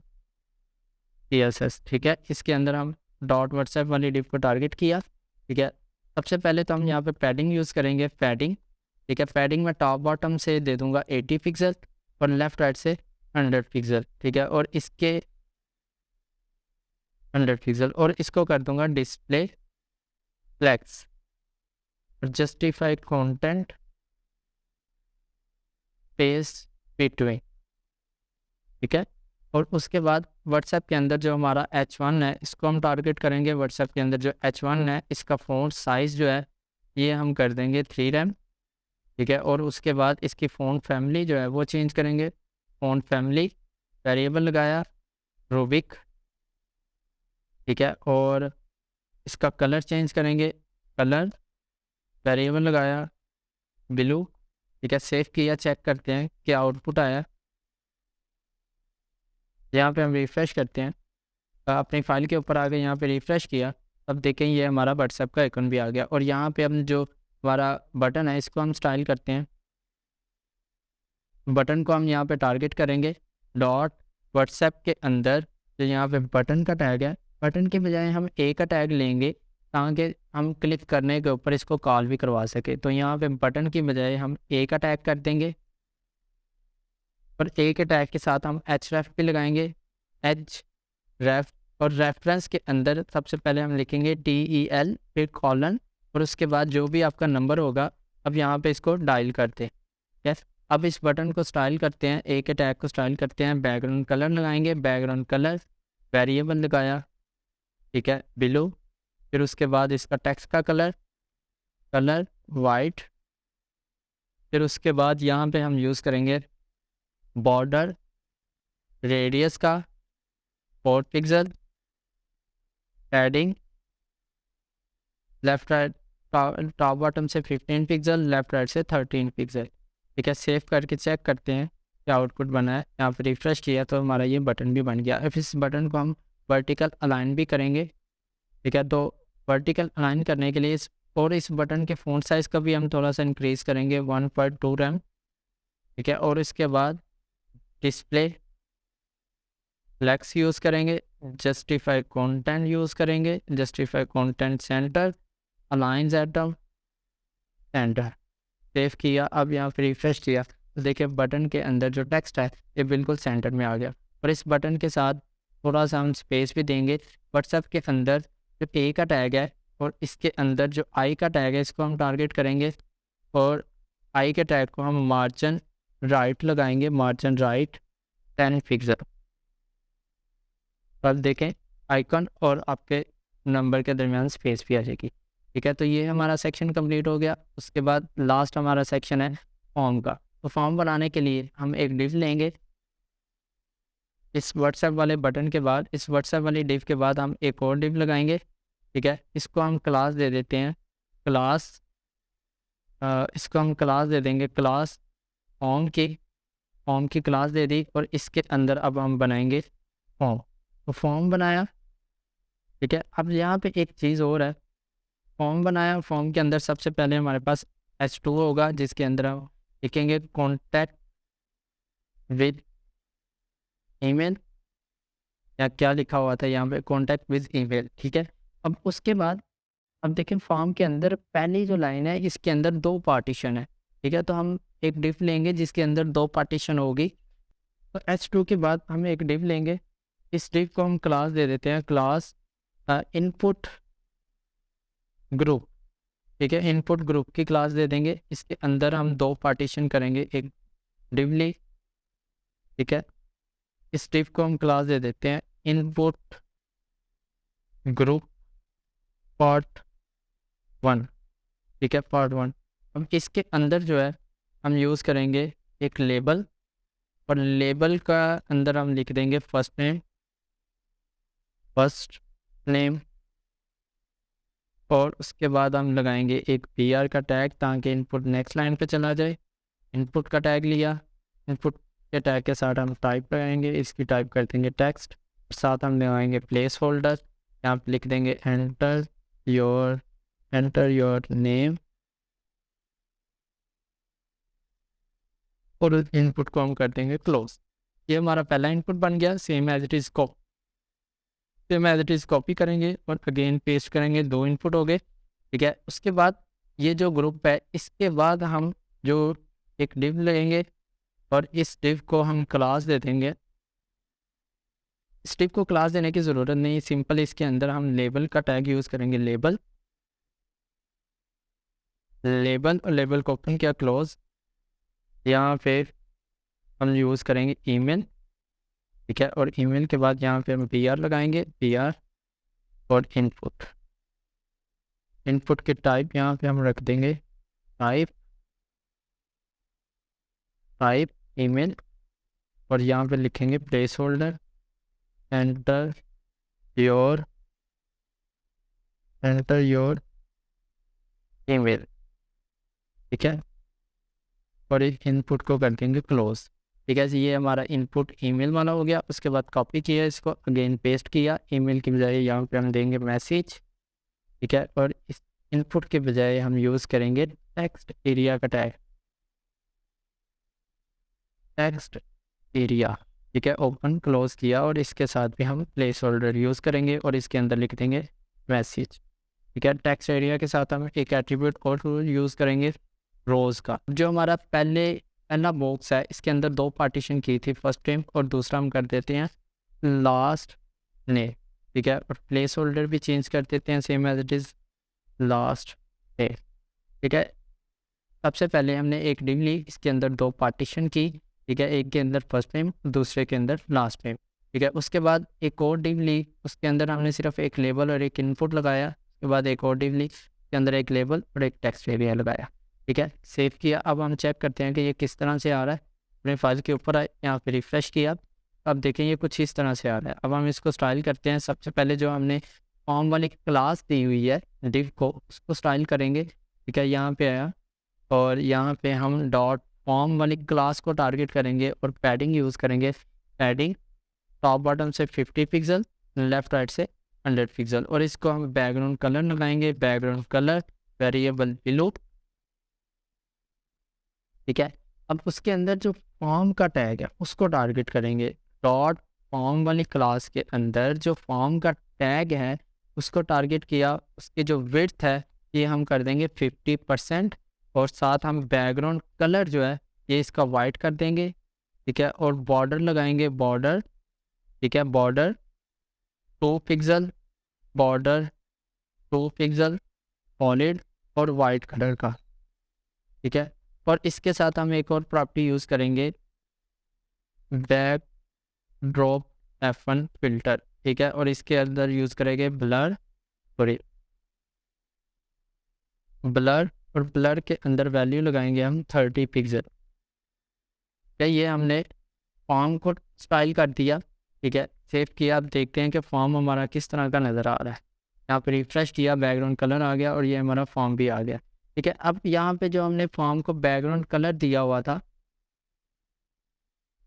CSS, ठीक है। इसके अंदर हम डॉट व्हाट्सएप वाली डिव को टारगेट किया, ठीक है। सबसे पहले तो हम यहाँ पे पैडिंग यूज़ करेंगे, पैडिंग, ठीक है। पैडिंग में टॉप बॉटम से दे दूंगा 80 पिक्सल और लेफ़्ट राइट से 100 पिक्सल, ठीक है। और इसके 100 पिक्सल और इसको कर दूंगा डिस्प्ले फ्लैग्स और जस्टिफाइड कंटेंट स्पेस बिटवीन, ठीक है। और उसके बाद व्हाट्सएप के अंदर जो हमारा H1 है, इसको हम टारगेट करेंगे। व्हाट्सएप के अंदर जो H1 है, इसका फ़ॉन्ट साइज़ जो है ये हम कर देंगे 3 रैम, ठीक है। और उसके बाद इसकी फ़ॉन्ट फैमिली जो है वो चेंज करेंगे, फ़ॉन्ट फैमिली, वेरिएबल लगाया रूबिक, ठीक है। और इसका कलर चेंज करेंगे, कलर, वेरिएबल लगाया ब्लू, ठीक है। सेव किया, चेक करते हैं क्या आउटपुट आया। यहाँ पे हम रिफ़्रेश करते हैं, अपनी फ़ाइल के ऊपर आ गए, यहाँ पे रिफ़्रेश किया, अब देखें ये हमारा व्हाट्सएप का आइकन भी आ गया। और यहाँ पे हम जो हमारा बटन है इसको हम स्टाइल करते हैं, बटन को हम यहाँ पे टारगेट करेंगे डॉट व्हाट्सएप के अंदर तो यहाँ पे बटन का टैग है, बटन के बजाय हम ए का टैग लेंगे ताकि हम क्लिक करने के ऊपर इसको कॉल भी करवा सके। तो यहाँ पे बटन की बजाय हम ए का टैग कर देंगे और ए के टैग के साथ हम एच रेफ भी लगाएंगे, एच रेफ, और रेफरेंस के अंदर सबसे पहले हम लिखेंगे TEL फिर कॉलन और उसके बाद जो भी आपका नंबर होगा अब यहाँ पे इसको डायल करते हैं। यस, अब इस बटन को स्टाइल करते हैं, ए के टैग को स्टाइल करते हैं, बैकग्राउंड कलर लगाएंगे, बैकग्राउंड कलर वेरिएबल लगाया, ठीक है, ब्लू, फिर उसके बाद इसका टेक्स्ट का कलर वाइट, फिर उसके बाद यहाँ पे हम यूज़ करेंगे बॉर्डर रेडियस का 4 pixel, padding left right top bottom से 15 पिक्सल, लेफ्ट राइट से 13 पिक्सल, ठीक है। सेव करके चेक करते हैं क्या आउटपुट बना है। यहाँ पर रिफ्रेश किया तो हमारा ये बटन भी बन गया। अब इस बटन को हम वर्टिकल अलाइन भी करेंगे, ठीक है। तो वर्टिकल अलाइन करने के लिए इस बटन के फ़ॉन्ट साइज़ का भी हम थोड़ा सा इंक्रीज़ करेंगे 1.2 रैम, ठीक है। और इसके बाद डिस्प्ले फ्लेक्स यूज़ करेंगे, जस्टिफाई कंटेंट यूज़ करेंगे, जस्टिफाई कंटेंट सेंटर, अलाइंस एटम सेंटर, सेव किया। अब यहाँ पर रिफ्रेश किया तो देखिए बटन के अंदर जो टेक्स्ट है ये बिल्कुल सेंटर में आ गया। और इस बटन के साथ थोड़ा सा हम स्पेस भी देंगे। व्हाट्सएप के अंदर जो ए का टैग है और इसके अंदर जो आई का टैग है इसको हम टारगेट करेंगे और आई के टैग को हम मार्जिन राइट लगाएंगे, मार्जिन राइट 10 पिक्सल। अब देखें आइकन और आपके नंबर के दरमियान स्पेस भी आ जाएगी, ठीक है। तो ये हमारा सेक्शन कंप्लीट हो गया। उसके बाद लास्ट हमारा सेक्शन है फॉर्म का। तो फॉर्म बनाने के लिए हम एक डिव लेंगे, इस व्हाट्सएप वाले बटन के बाद, इस व्हाट्सएप वाली डिव के बाद हम एक और डिव लगाएंगे, ठीक है। इसको हम क्लास दे देते हैं, क्लास इसको हम क्लास दे देंगे क्लास फॉर्म की क्लास दे दी और इसके अंदर अब हम बनाएंगे फॉर्म। तो फॉर्म बनाया, ठीक है। अब यहाँ पे एक चीज़ और है, फॉर्म बनाया, फॉर्म के अंदर सबसे पहले हमारे पास H2 होगा जिसके अंदर हम लिखेंगे कॉन्टैक्ट विद ईमेल, या क्या लिखा हुआ था यहाँ पे, कॉन्टैक्ट विद ईमेल, ठीक है। अब उसके बाद अब देखें फॉर्म के अंदर पहली जो लाइन है इसके अंदर 2 पार्टीशन है, ठीक है। तो हम एक डिव लेंगे जिसके अंदर 2 पार्टीशन होगी। तो H2 के बाद हम एक डिव लेंगे, इस डिव को हम क्लास दे देते हैं, क्लास इनपुट ग्रुप, ठीक है। इनपुट ग्रुप की क्लास दे देंगे, इसके अंदर हम 2 पार्टीशन करेंगे, एक डिव ली, ठीक है। इस डिव को हम क्लास दे देते हैं इनपुट ग्रुप पार्ट 1, ठीक है, पार्ट 1। अब इसके अंदर जो है हम यूज़ करेंगे एक लेबल, और लेबल का अंदर हम लिख देंगे फर्स्ट नेम, और उसके बाद हम लगाएंगे एक PR का टैग ताकि इनपुट नेक्स्ट लाइन पे चला जाए। इनपुट का टैग लिया, इनपुट के टैग के साथ हम टाइप लगाएंगे, इसकी टाइप कर देंगे टेक्स्ट, साथ हम लगाएंगे प्लेस होल्डर, यहाँ पे लिख देंगे एंटर योर नेम, और इनपुट को हम कर देंगे क्लोज। ये हमारा पहला इनपुट बन गया। Same as it is copy करेंगे और अगेन पेस्ट करेंगे, 2 इनपुट हो गए, ठीक है। उसके बाद ये जो ग्रुप है इसके बाद हम जो एक डिव लेंगे और इस डिव को हम क्लास दे देंगे। इस डिव को क्लास देने की ज़रूरत नहीं, सिंपल इसके अंदर हम लेबल का टैग यूज़ करेंगे, लेबल और लेबल को ओपन किया क्लोज। यहाँ पे हम यूज़ करेंगे ईमेल, ठीक है। और ईमेल के बाद यहाँ पे हम PR लगाएंगे, PR और इनपुट के टाइप यहाँ पे हम रख देंगे टाइप ईमेल, और यहाँ पे लिखेंगे place holder enter your email, ठीक है। और इस इनपुट को कर देंगे क्लोज, ठीक है जी। ये हमारा इनपुट ईमेल वाला हो गया। उसके बाद कॉपी किया, इसको अगेन पेस्ट किया, ईमेल की बजाय यहाँ पे हम देंगे मैसेज, ठीक है। और इस इनपुट के बजाय हम यूज़ करेंगे टेक्स्ट एरिया का टैग, टेक्स्ट एरिया, ठीक है, ओपन क्लोज किया और इसके साथ भी हम प्लेस होल्डर यूज़ करेंगे और इसके अंदर लिख देंगे मैसेज। ठीक है, टेक्स्ट एरिया के साथ हम एक एट्रीब्यूट और यूज़ करेंगे रोज़ का। जो हमारा पहला बॉक्स है इसके अंदर 2 पार्टीशन की थी, फर्स्ट नेम और दूसरा हम कर देते हैं लास्ट नेम। ठीक है, और प्लेस होल्डर भी चेंज कर देते हैं same as it is last name. ठीक है, सबसे पहले हमने एक डिव ली, इसके अंदर 2 पार्टीशन की। ठीक है, एक के अंदर फर्स्ट नेम, दूसरे के अंदर लास्ट नेम। ठीक है, उसके बाद एक और डिव ली, उसके अंदर हमने सिर्फ एक लेबल और एक इनपुट लगाया। उसके बाद एक और डिव ली, उसके अंदर एक लेबल और एक टेक्स्ट एरिया लगाया। ठीक है, सेव किया। अब हम चेक करते हैं कि ये किस तरह से आ रहा है। अपने फाइल के ऊपर आए, यहाँ पे रिफ्रेश किया, अब देखें ये कुछ इस तरह से आ रहा है। अब हम इसको स्टाइल करते हैं। सबसे पहले जो हमने फॉर्म वाली क्लास दी हुई है डिव को, उसको स्टाइल करेंगे। ठीक है, यहाँ पे आया और यहाँ पे हम डॉट फॉर्म वाली क्लास को टारगेट करेंगे और पैडिंग यूज़ करेंगे। पैडिंग टॉप बॉटम से 50 पिक्सल, लेफ़्ट राइट से 100 पिक्सल, और इसको हम बैकग्राउंड कलर लगाएंगे। Background colour variable blue. ठीक है, अब उसके अंदर जो फॉर्म का टैग है उसको टारगेट करेंगे। डॉट फॉर्म वाली क्लास के अंदर जो फॉर्म का टैग है उसको टारगेट किया। उसकी जो विड्थ है ये हम कर देंगे 50%, और साथ हम बैकग्राउंड कलर जो है ये इसका वाइट कर देंगे। ठीक है, और बॉर्डर लगाएंगे, बॉर्डर। ठीक है, border 2 pixel, border 2 pixel solid और वाइट कलर का। ठीक है, और इसके साथ हम एक और प्रॉपर्टी यूज़ करेंगे, बैक ड्रॉप F1 फिल्टर। ठीक है, और इसके अंदर यूज़ करेंगे ब्लर, सॉरी ब्लर, और ब्लर के अंदर वैल्यू लगाएंगे हम 30 पिक्सल। क्या ये हमने फॉर्म को स्टाइल कर दिया। ठीक है, सेव किया। अब देखते हैं कि फॉर्म हमारा किस तरह का नज़र आ रहा है। यहाँ पे रिफ्रेश किया, बैकग्राउंड कलर आ गया और ये हमारा फॉर्म भी आ गया। ठीक है, अब यहाँ पे जो हमने फॉर्म को बैकग्राउंड कलर दिया हुआ था,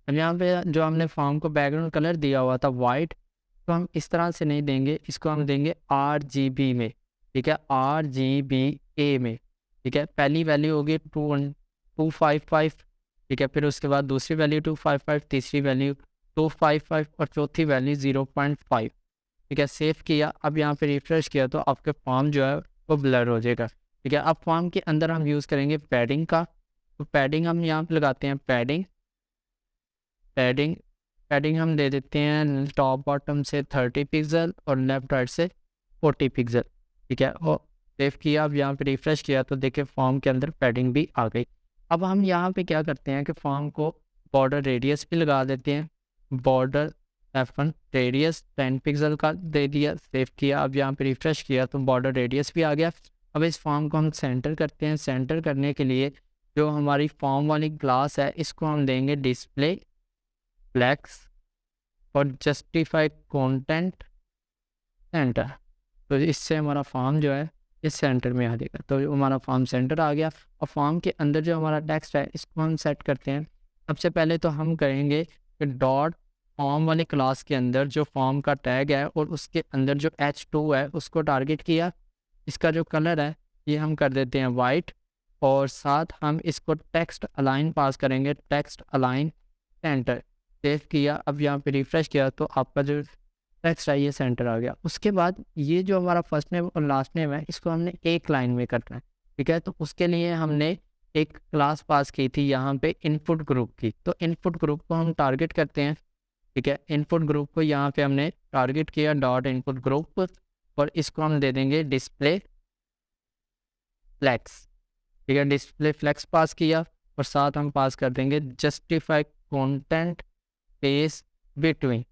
अब यहाँ पे जो हमने फॉर्म को बैकग्राउंड कलर दिया हुआ था वाइट, तो हम इस तरह से नहीं देंगे, इसको हम देंगे RGB में। ठीक है, RGBA में। ठीक है, पहली वैल्यू होगी 255। ठीक है, फिर उसके बाद दूसरी वैल्यू 255, तीसरी वैल्यू 255 और चौथी वैल्यू 0.5। ठीक है, सेव किया। अब यहाँ पे रिफ्रेश किया तो आपके फॉर्म जो है वो ब्लर हो जाएगा। ठीक है, अब फॉर्म के अंदर हम यूज़ करेंगे पैडिंग का। तो पैडिंग हम यहाँ पे लगाते हैं, पैडिंग पैडिंग पैडिंग हम दे देते हैं टॉप बॉटम से 30 पिक्सल और लेफ्ट राइट से 40 पिक्सल। ठीक है, और सेव किया। अब यहाँ पे रिफ्रेश किया तो देखिए फॉर्म के अंदर पैडिंग भी आ गई। अब हम यहाँ पे क्या करते हैं कि फॉर्म को बॉर्डर रेडियस भी लगा देते हैं। बॉर्डर F1 रेडियस 10 पिक्सल का दे दिया, सेव किया। अब यहाँ पे रिफ्रेश किया तो बॉर्डर रेडियस भी आ गया। अब इस फॉर्म को हम सेंटर करते हैं। सेंटर करने के लिए जो हमारी फॉर्म वाली क्लास है इसको हम देंगे डिस्प्ले फ्लेक्स और जस्टिफाई कंटेंट सेंटर। तो इससे हमारा फॉर्म जो है इस सेंटर में आ जाएगा। तो हमारा फॉर्म सेंटर आ गया। और फॉर्म के अंदर जो हमारा टेक्स्ट है इसको हम सेट करते हैं। सबसे पहले तो हम करेंगे कि डॉट फॉर्म वाली क्लास के अंदर जो फॉर्म का टैग है और उसके अंदर जो H2 है उसको टारगेट किया। इसका जो कलर है ये हम कर देते हैं वाइट, और साथ हम इसको टेक्स्ट अलाइन पास करेंगे, टेक्स्ट अलाइन सेंटर। सेव किया। अब यहाँ पे रिफ्रेश किया तो आपका जो टेक्स्ट है ये सेंटर आ गया। उसके बाद ये जो हमारा फर्स्ट नेम और लास्ट नेम है इसको हमने एक लाइन में करना है। ठीक है, तो उसके लिए हमने एक क्लास पास की थी यहाँ पे इनपुट ग्रुप की। तो इनपुट ग्रुप को हम टारगेट करते हैं। ठीक है, इनपुट ग्रुप को यहाँ पे हमने टारगेट किया डॉट इनपुट ग्रुप, और इसको हम दे देंगे डिस्प्ले फ्लेक्स। ठीक है, डिस्प्ले फ्लेक्स पास किया और साथ हम पास कर देंगे जस्टिफाई कंटेंट स्पेस बिटवीन।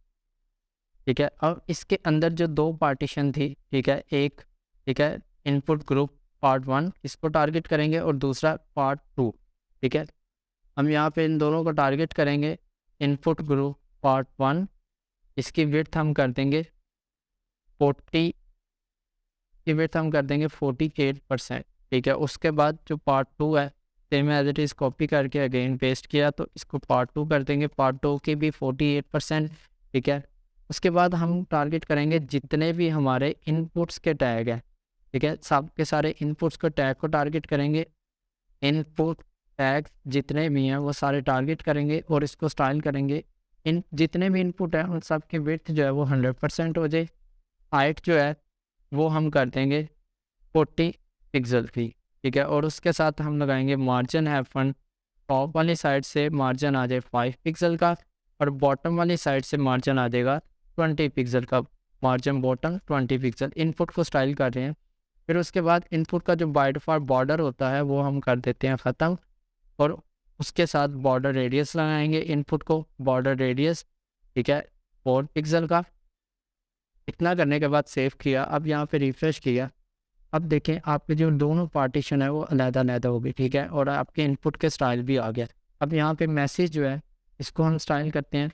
ठीक है, अब इसके अंदर जो 2 पार्टीशन थी, ठीक है, एक ठीक है इनपुट ग्रुप पार्ट 1 इसको टारगेट करेंगे और दूसरा पार्ट 2। ठीक है, हम यहाँ पे इन दोनों को टारगेट करेंगे। इनपुट ग्रुप पार्ट 1 इसकी विड्थ हम कर देंगे 40 की विड्थ हम कर देंगे 48%। ठीक है, उसके बाद जो पार्ट 2 है same as it is copy करके अगेन पेस्ट किया तो इसको पार्ट 2 कर देंगे, पार्ट 2 की भी 48%। ठीक है, उसके बाद हम टारगेट करेंगे जितने भी हमारे इनपुट्स के टैग हैं। ठीक है, सब के सारे इनपुट्स को टैग को टारगेट करेंगे। इनपुट टैग जितने भी हैं वो सारे टारगेट करेंगे और इसको स्टाइल करेंगे इन जितने भी इनपुट हैं उन सब की विड्थ जो है वो 100% हो जाए। हाइट जो है वो हम कर देंगे 40 पिक्सल की, ठीक है। और उसके साथ हम लगाएंगे मार्जिन F1, टॉप वाली साइड से मार्जिन आ जाए 5 पिक्सल का, और बॉटम वाली साइड से मार्जिन आ जाएगा 20 पिक्सल का। Margin bottom 20 pixel. इनपुट को स्टाइल कर रहे हैं। फिर उसके बाद इनपुट का जो बाय डिफ़ॉल्ट बॉर्डर होता है वो हम कर देते हैं ख़त्म, और उसके साथ बॉर्डर रेडियस लगाएंगे इनपुट को, बॉर्डर रेडियस, ठीक है, 4 पिक्सल का। इतना करने के बाद सेव किया। अब यहाँ पे रिफ्रेश किया। अब देखें आपके जो दोनों पार्टीशन है वो अलग-अलग हो गई, ठीक है, और आपके इनपुट के स्टाइल भी आ गया। अब यहाँ पे मैसेज जो है इसको हम स्टाइल करते हैं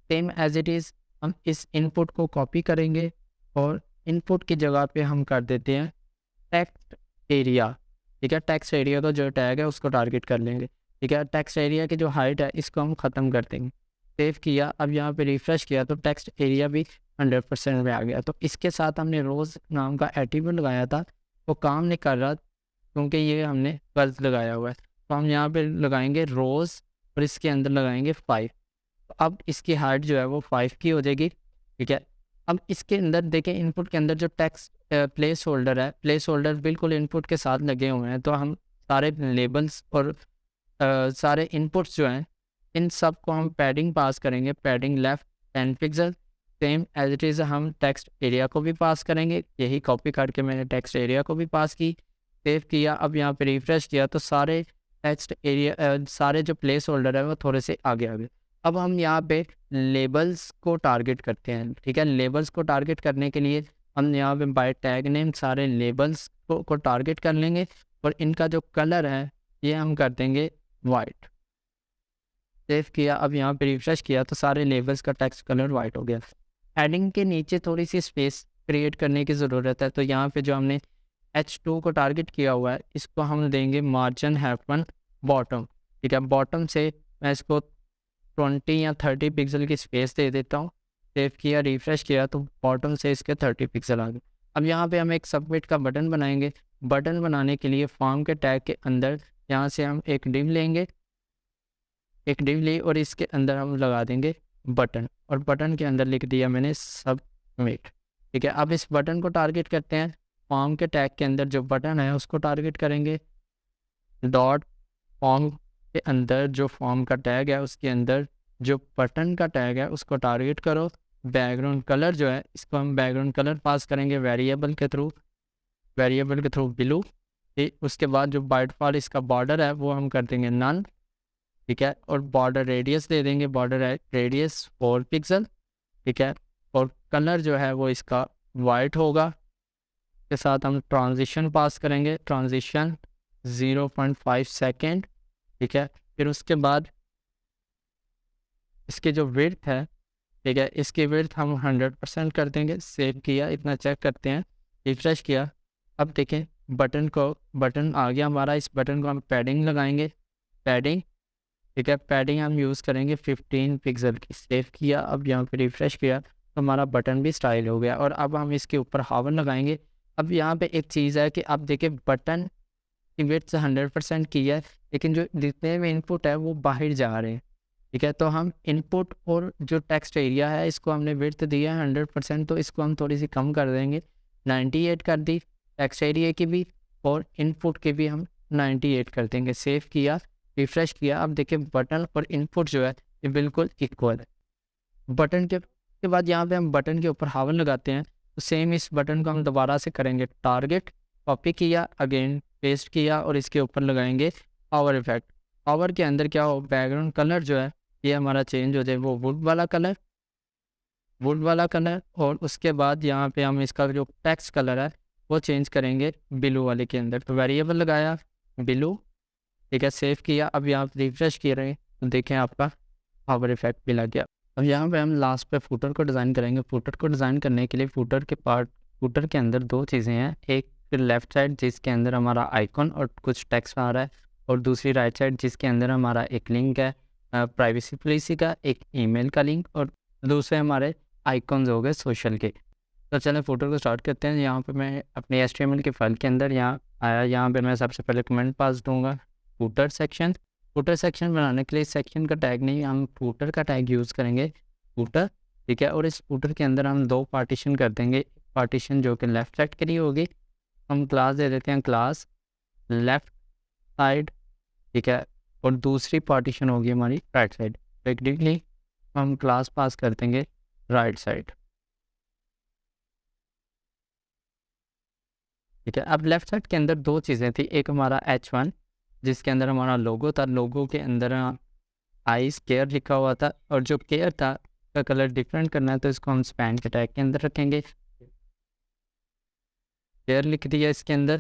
सेम एज़ इट इज़। हम इस इनपुट को कॉपी करेंगे और इनपुट की जगह पे हम कर देते हैं टेक्स्ट एरिया, ठीक है। टेक्स्ट एरिया का जो टैग है उसको टारगेट कर लेंगे, ठीक है। टेक्स्ट एरिया की जो हाइट है इसको हम ख़त्म कर देंगे। सेव किया। अब यहाँ पे रिफ्रेश किया तो टेक्स्ट एरिया भी 100% में आ गया। तो इसके साथ हमने रोज़ नाम का एट्रीब्यूट लगाया था, वो काम नहीं कर रहा क्योंकि ये हमने गलत लगाया हुआ है। तो हम यहाँ पे लगाएंगे रोज़ और इसके अंदर लगाएंगे 5। अब इसकी हाइट जो है वो 5 की हो जाएगी, ठीक है। अब इसके अंदर देखें इनपुट के अंदर जो टेक्स्ट प्लेस होल्डर है, प्लेस होल्डर बिल्कुल इनपुट के साथ लगे हुए हैं। तो हम सारे लेबल्स और सारे इनपुट्स जो हैं इन सब को हम पैडिंग पास करेंगे। Padding left 10 pixel. Same as it is हम टेक्स्ट एरिया को भी पास करेंगे। यही कॉपी करके मैंने टेक्स्ट एरिया को भी पास की, सेव किया। अब यहाँ पे रिफ्रेश किया तो सारे टेक्स्ट एरिया सारे जो प्लेस होल्डर है वो थोड़े से आगे आ गए। अब हम यहाँ पे लेबल्स को टारगेट करते हैं, ठीक है। लेबल्स को टारगेट करने के लिए हम यहाँ पे बाय टैग नेम सारे लेबल्स को टारगेट कर लेंगे, और इनका जो कलर है ये हम कर देंगे वाइट। सेव किया। अब यहाँ पे रिफ्रेश किया तो सारे लेबल्स का टेक्स्ट कलर वाइट हो गया। हेडिंग के नीचे थोड़ी सी स्पेस क्रिएट करने की ज़रूरत है। तो यहाँ पे जो हमने H2 को टारगेट किया हुआ है इसको हम देंगे मार्जिन F1 बॉटम, ठीक है। बॉटम से मैं इसको 20 या 30 पिक्सल की स्पेस दे देता हूँ। सेव किया, रिफ्रेश किया तो बॉटम से इसके 30 पिक्सल आ गए। अब यहाँ पे हम एक सबमिट का बटन बनाएंगे। बटन बनाने के लिए फॉर्म के टैग के अंदर यहाँ से हम एक डिव लेंगे, एक डिव ली और इसके अंदर हम लगा देंगे बटन, और बटन के अंदर लिख दिया मैंने सबमिट, ठीक है। अब इस बटन को टारगेट करते हैं। फॉर्म के टैग के अंदर जो बटन है उसको टारगेट करेंगे। डॉट फॉर्म के अंदर जो फॉर्म का टैग है उसके अंदर जो बटन का टैग है उसको टारगेट करो। बैकग्राउंड कलर जो है इसको हम बैकग्राउंड कलर पास करेंगे वेरिएबल के थ्रू ब्लू। उसके बाद जो बाय डिफ़ॉल्ट इसका बॉर्डर है वो हम कर देंगे नन, ठीक है। और बॉर्डर रेडियस दे देंगे, बॉर्डर रेडियस 4 पिक्सल, ठीक है। और कलर जो है वो इसका वाइट होगा। के साथ हम ट्रांजिशन पास करेंगे, ट्रांजिशन 0.5 सेकेंड, ठीक है। फिर उसके बाद इसकी जो विड्थ है, ठीक है, इसकी विड्थ हम 100% कर देंगे। सेव किया। इतना चेक करते हैं, रिफ्रेश किया। अब देखें बटन आ गया हमारा। इस बटन को हम पैडिंग लगाएंगे, पैडिंग, ठीक है। पैडिंग हम यूज़ करेंगे 15 पिक्सल की। सेव किया। अब यहाँ पे रिफ्रेश किया तो हमारा बटन भी स्टाइल हो गया। और अब हम इसके ऊपर हावर लगाएंगे। अब यहाँ पे एक चीज़ है कि आप देखिए बटन की विड्थ 100% की है, लेकिन जो जितने भी इनपुट है वो बाहर जा रहे हैं, ठीक है। तो हम इनपुट और जो टेक्स्ट एरिया है इसको हमने विड्थ दिया है 100%, तो इसको हम थोड़ी सी कम कर देंगे, 98 कर दी। टेक्स्ट एरिया की भी और इनपुट की भी हम 98 कर देंगे। सेव किया, रिफ्रेश किया। अब देखिए बटन और इनपुट जो है ये बिल्कुल इक्वल है। बटन के बाद यहाँ पे हम बटन के ऊपर हावर लगाते हैं। तो सेम इस बटन को हम दोबारा से करेंगे टारगेट, कॉपी किया, अगेन पेस्ट किया और इसके ऊपर लगाएंगे पावर इफेक्ट। पावर के अंदर क्या हो, बैकग्राउंड कलर जो है ये हमारा चेंज हो जाए वो वुड वाला कलर, और उसके बाद यहाँ पे हम इसका जो टेक्स्ट कलर है वो चेंज करेंगे ब्लू वाले के अंदर। तो वेरिएबल लगाया ब्लू, ठीक है। सेव किया। अब यहाँ पे रिफ्रेश किए रहे तो देखें आपका पावर इफेक्ट भी लग गया। अब यहाँ पे हम लास्ट पे फूटर को डिज़ाइन करेंगे। फूटर को डिज़ाइन करने के लिए फूटर के अंदर दो चीज़ें हैं। एक लेफ़्ट साइड जिसके अंदर हमारा आइकॉन और कुछ टेक्स्ट आ रहा है, और दूसरी राइट साइड जिसके अंदर हमारा एक लिंक है प्राइवेसी पॉलिसी का, एक ईमेल का लिंक, और दूसरे हमारे आइकॉन्स हो गए सोशल के। तो चलें फूटर को स्टार्ट करते हैं। यहाँ पे मैं अपने HTML के फाइल के अंदर यहाँ आया, यहाँ पे मैं सबसे पहले कमेंट पास दूंगा फूटर सेक्शन, फुटर सेक्शन बनाने के लिए सेक्शन का टैग नहीं, हम फुटर का टैग यूज़ करेंगे, फुटर, ठीक है। और इस फुटर के अंदर हम 2 पार्टीशन कर देंगे, पार्टीशन जो कि लेफ़्ट साइड के लिए होगी, हम क्लास दे देते हैं क्लास लेफ़्ट साइड, ठीक है। और दूसरी पार्टीशन होगी हमारी राइट साइड, बेसिकली हम क्लास पास कर देंगे राइट साइड, ठीक है। अब लेफ़्ट साइड के अंदर 2 चीज़ें थी, एक हमारा H1 जिसके अंदर हमारा लोगो था, लोगो के अंदर आइस केयर लिखा हुआ था, और जो केयर था का कलर डिफरेंट करना है तो इसको हम स्पैन के टैग के अंदर रखेंगे, केयर लिख दिया इसके अंदर,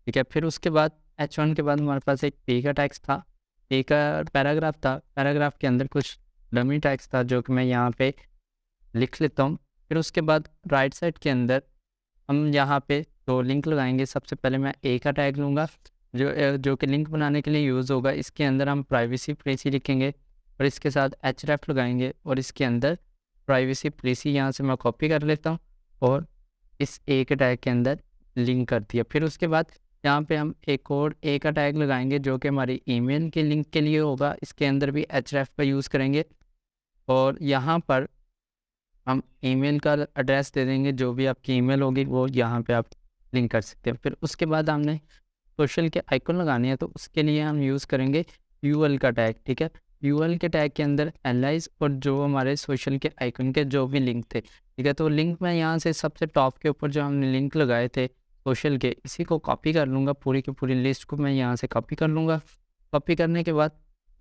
ठीक है। फिर उसके बाद H1 के बाद हमारे पास एक P का टैक्स था, P का पैराग्राफ था, पैराग्राफ के अंदर कुछ डमी टैक्स था जो कि मैं यहाँ पे लिख लेता हूँ। फिर उसके बाद राइट साइड के अंदर हम यहाँ पे 2 लिंक लगाएंगे। सबसे पहले मैं A का टैग लूँगा जो कि लिंक बनाने के लिए यूज़ होगा, इसके अंदर हम प्राइवेसी पॉलिसी लिखेंगे और इसके साथ href लगाएंगे और इसके अंदर प्राइवेसी पॉलिसी यहाँ से मैं कॉपी कर लेता हूँ और इस A के टैग के अंदर लिंक कर दिया। फिर उसके बाद यहाँ पे हम एक और A का टैग लगाएंगे जो कि हमारी ईमेल के लिंक के लिए होगा, इसके अंदर भी href का यूज़ करेंगे और यहाँ पर हम ईमेल का एड्रेस दे देंगे, जो भी आपकी ईमेल होगी वो यहाँ पे आप लिंक कर सकते हैं। फिर उसके बाद हमने सोशल के आइकन लगाने हैं तो उसके लिए हम यूज़ करेंगे यूएल का टैग, ठीक है। यूएल के टैग के अंदर एनालाइज और जो हमारे सोशल के आइकन के जो भी लिंक थे, ठीक है। तो लिंक मैं यहाँ से सबसे टॉप के ऊपर जो हमने लिंक लगाए थे सोशल के, इसी को कॉपी कर लूँगा, पूरी की पूरी लिस्ट को मैं यहाँ से कॉपी कर लूँगा। कॉपी करने के बाद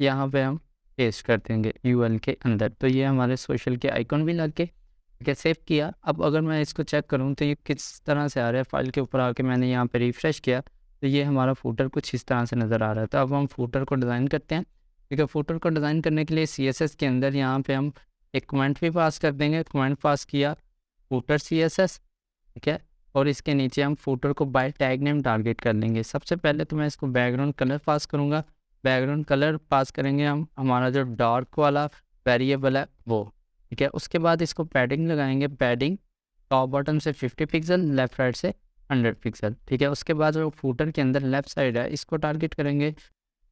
यहाँ पे हम पेस्ट कर देंगे यूएल के अंदर, तो ये हमारे सोशल के आइकन भी लग के, ठीक है। सेव किया। अब अगर मैं इसको चेक करूँ तो ये किस तरह से आ रहा है, फाइल के ऊपर आके मैंने यहाँ पे रिफ्रेश किया तो ये हमारा फूटर कुछ इस तरह से नज़र आ रहा है। तो अब हम फूटर को डिज़ाइन करते हैं, ठीक है। फूटर को डिज़ाइन करने के लिए CSS के अंदर यहाँ पे हम एक कमेंट भी पास कर देंगे, कमेंट पास किया फूटर CSS, ठीक है। और इसके नीचे हम फूटर को बाय टैग नेम टारगेट कर लेंगे। सबसे पहले तो मैं इसको बैकग्राउंड कलर पास करूँगा, बैकग्राउंड कलर पास करेंगे हम हमारा जो डार्क वाला वेरिएबल है वो, ठीक है। उसके बाद इसको पैडिंग लगाएंगे, पैडिंग टॉप बॉटम से 50 पिक्सल, लेफ्ट राइट से 100 पिक्सल, ठीक है। उसके बाद जो फूटर के अंदर लेफ्ट साइड है इसको टारगेट करेंगे।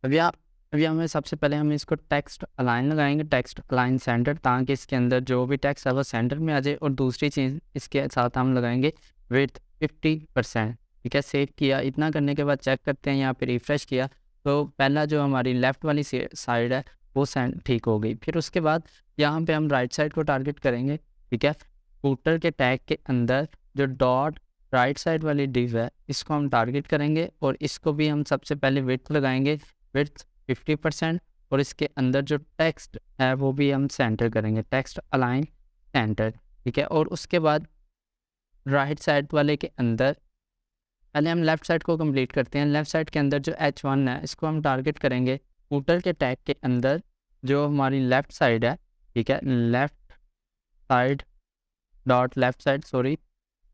अभी हमें सबसे पहले हम इसको टेक्स्ट अलाइन लगाएंगे, टेक्स्ट अलाइन सेंटर, ताकि इसके अंदर जो भी टेक्स्ट है वो सेंटर में आ जाए। और दूसरी चीज़ इसके साथ हम लगाएंगे विड्थ 50%, ठीक है। सेव किया। इतना करने के बाद चेक करते हैं, यहाँ पे रिफ्रेश किया तो पहला जो हमारी लेफ़्ट वाली साइड है वो ठीक हो गई। फिर उसके बाद यहाँ पे हम राइट साइड को टारगेट करेंगे, ठीक है। फूटर के टैग के अंदर जो डॉट राइट साइड वाली डिव है इसको हम टारगेट करेंगे और इसको भी हम सबसे पहले विड्थ लगाएंगे, विड्थ 50%। और इसके अंदर जो टेक्स्ट है वो भी हम सेंटर करेंगे, टेक्स्ट अलाइन सेंटर, ठीक है। और उसके बाद राइट साइड वाले के अंदर पहले हम लेफ़्ट साइड को कंप्लीट करते हैं। लेफ़्ट साइड के अंदर जो H1 है इसको हम टारगेट करेंगे फूटर के टैग के अंदर जो हमारी लेफ़्ट साइड है, ठीक है। Left side dot left side, sorry,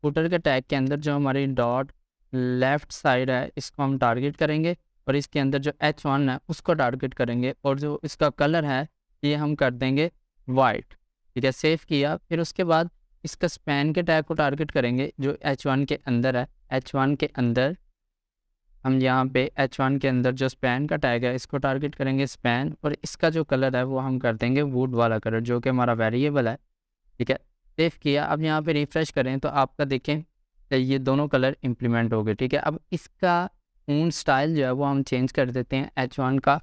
footer के टैग के अंदर जो हमारी डॉट लेफ़्ट साइड है इसको हम टारगेट करेंगे और इसके अंदर जो H1 है उसको टारगेट करेंगे और जो इसका कलर है ये हम कर देंगे वाइट, ठीक है। सेव किया। फिर उसके बाद इसका स्पैन के टैग को टारगेट करेंगे जो H1 के अंदर है। H1 के अंदर हम यहाँ पे H1 के अंदर जो स्पैन का टैग है इसको टारगेट करेंगे स्पैन, और इसका जो कलर है वो हम कर देंगे वुड वाला कलर जो कि हमारा वेरिएबल है, ठीक है। सेव किया। अब यहाँ पे रिफ्रेश करें तो आपका देखें ये दोनों कलर इम्प्लीमेंट हो गए, ठीक है। अब इसका फ़ॉन्ट स्टाइल जो है वो हम चेंज कर देते हैं H1 का।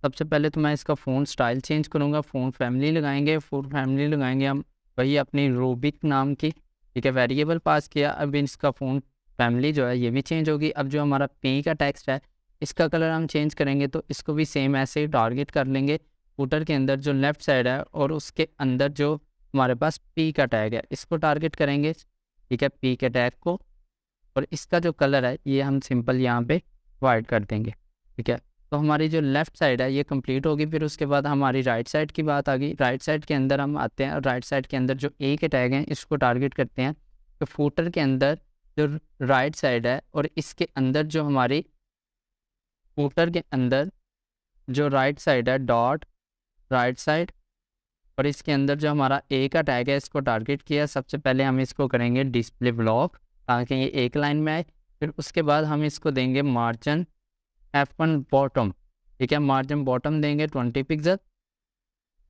सबसे पहले तो मैं इसका फ़ॉन्ट स्टाइल चेंज करूँगा, फ़ॉन्ट फैमिली लगाएंगे, फ़ॉन्ट फैमिली लगाएंगे हम वही अपनी रूबिक नाम की, ठीक है, वेरिएबल पास किया। अब इसका फ़ॉन्ट फैमिली जो है ये भी चेंज होगी। अब जो हमारा P का टेक्स्ट है इसका कलर हम चेंज करेंगे तो इसको भी सेम ऐसे ही टारगेट कर लेंगे फूटर के अंदर जो लेफ़्ट साइड है और उसके अंदर जो हमारे पास P का टैग है इसको टारगेट करेंगे, ठीक है, P के टैग को। और इसका जो कलर है ये हम सिंपल यहाँ पे वाइट कर देंगे, ठीक है। तो हमारी जो लेफ़्ट साइड है ये कंप्लीट होगी। फिर उसके बाद हमारी राइट साइड की बात आ गई। राइट साइड के अंदर हम आते हैं और राइट साइड के अंदर जो A के टैग हैं इसको टारगेट करते हैं। तो फूटर के अंदर जो राइट साइड है और इसके अंदर जो हमारी फूटर के अंदर जो राइट साइड है डॉट राइट साइड और इसके अंदर जो हमारा A का टैग है इसको टारगेट किया। सबसे पहले हम इसको करेंगे डिस्प्ले ब्लॉक ताकि ये एक लाइन में आए। फिर उसके बाद हम इसको देंगे मार्जिन F1 बॉटम, ठीक है। मार्जिन बॉटम देंगे 20 पिक्सल,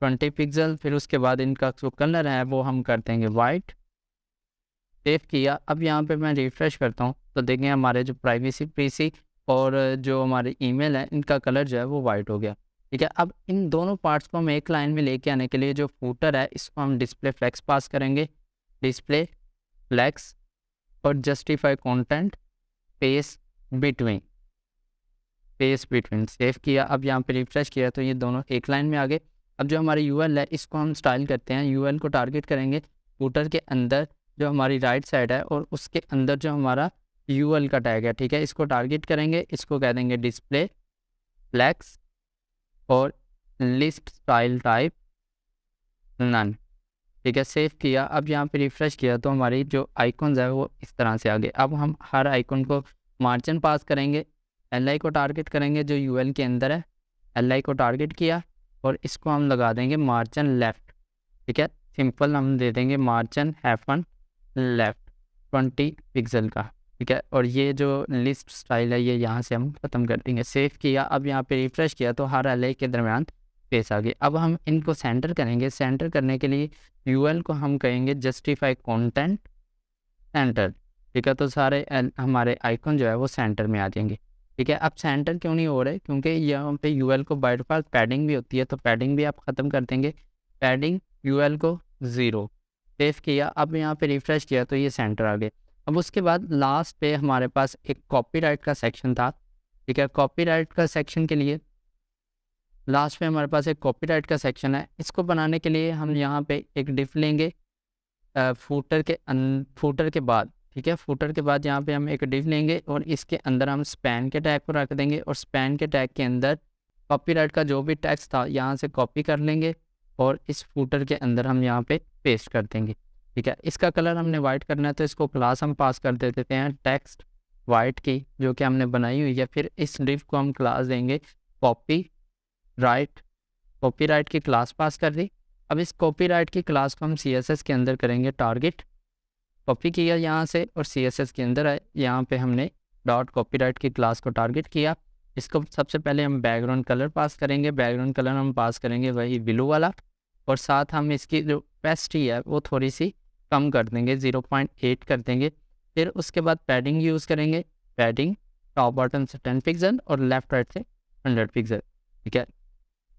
20 पिक्सल। फिर उसके बाद इनका जो कलर है वो हम कर देंगे वाइट। सेव किया। अब यहाँ पे मैं रिफ़्रेश करता हूँ तो देखें हमारे जो प्राइवेसी पीसी और जो हमारे ईमेल है इनका कलर जो है वो वाइट हो गया। ठीक है। अब इन दोनों पार्ट्स को हम एक लाइन में लेके आने के लिए जो फूटर है इसको हम डिस्प्ले फ्लेक्स पास करेंगे, डिस्प्ले फ्लेक्स और justify content space between, space between. Save किया। अब यहाँ पे रिफ्रेश किया तो ये दोनों एक लाइन में आ गए। अब जो हमारी यूएल है इसको हम स्टाइल करते हैं, यूएल को टारगेट करेंगे फूटर के अंदर जो हमारी राइट साइड है और उसके अंदर जो हमारा यूएल का टैग है। ठीक है। इसको टारगेट करेंगे, इसको कह देंगे डिस्प्ले फ्लेक्स और लिस्ट स्टाइल टाइप नन। ठीक है। सेव किया। अब यहाँ पे रिफ्रेश किया तो हमारी जो आइकॉन्स है वो इस तरह से आ गए। अब हम हर आइकॉन को मार्जिन पास करेंगे, एल आई को टारगेट करेंगे जो यूएल के अंदर है, एल आई को टारगेट किया और इसको हम लगा देंगे मार्जिन लेफ़्ट। ठीक है। सिंपल हम दे देंगे मार्जिन हैफन लेफ़्ट 20 पिक्सल का। ठीक है। और ये जो लिस्ट स्टाइल है ये यहाँ से हम ख़त्म कर देंगे। सेव किया। अब यहाँ पे रिफ्रेश किया तो हर एल आई के दरमियान स्पेस आ गई। अब हम इनको सेंटर करेंगे। सेंटर करने के लिए यूएल को हम कहेंगे जस्टिफाई कंटेंट सेंटर। ठीक है। तो सारे हमारे आइकन जो है वो सेंटर में आ जाएंगे। ठीक है। अब सेंटर क्यों नहीं हो रहे, क्योंकि यहाँ पे यूएल को बाय डिफ़ॉल्ट पैडिंग भी होती है तो पैडिंग भी आप ख़त्म कर देंगे, पैडिंग यूएल को 0। सेव किया। अब यहाँ पे रिफ्रेश किया तो ये सेंटर आ गए। अब उसके बाद लास्ट पे हमारे पास एक कॉपीराइट का सेक्शन था। ठीक है। कॉपीराइट का सेक्शन के लिए लास्ट में हमारे पास एक कॉपीराइट का सेक्शन है। इसको बनाने के लिए हम यहाँ पे एक डिफ लेंगे फूटर के बाद। ठीक है। फूटर के बाद यहाँ पे हम एक डिफ लेंगे और इसके अंदर हम स्पैन के टैग को रख देंगे और स्पैन के टैग के अंदर कॉपीराइट का जो भी टेक्स्ट था यहाँ से कॉपी कर लेंगे और इस फूटर के अंदर हम यहाँ पे पेस्ट कर देंगे। ठीक है। इसका कलर हमने वाइट करना है तो इसको क्लास हम पास कर देते हैं टेक्स्ट वाइट की जो कि हमने बनाई हुई है। फिर इस डिफ को हम क्लास देंगे कॉपीराइट, कॉपीराइट की क्लास पास कर दी। अब इस कॉपीराइट की क्लास को हम CSS के अंदर करेंगे टारगेट, कॉपी किया यहाँ से और CSS के अंदर है, यहाँ पे हमने डॉट कॉपीराइट की क्लास को टारगेट किया। इसको सबसे पहले हम बैकग्राउंड कलर पास करेंगे, बैकग्राउंड कलर हम पास करेंगे वही ब्लू वाला और साथ हम इसकी जो पेस्ट्री है वो थोड़ी सी कम कर देंगे, 0.8 कर देंगे। फिर उसके बाद पैडिंग यूज़ करेंगे, पैडिंग टॉप बॉटम से 10 पिक्सल और लेफ्ट राइट से 100 पिक्सल। ठीक है।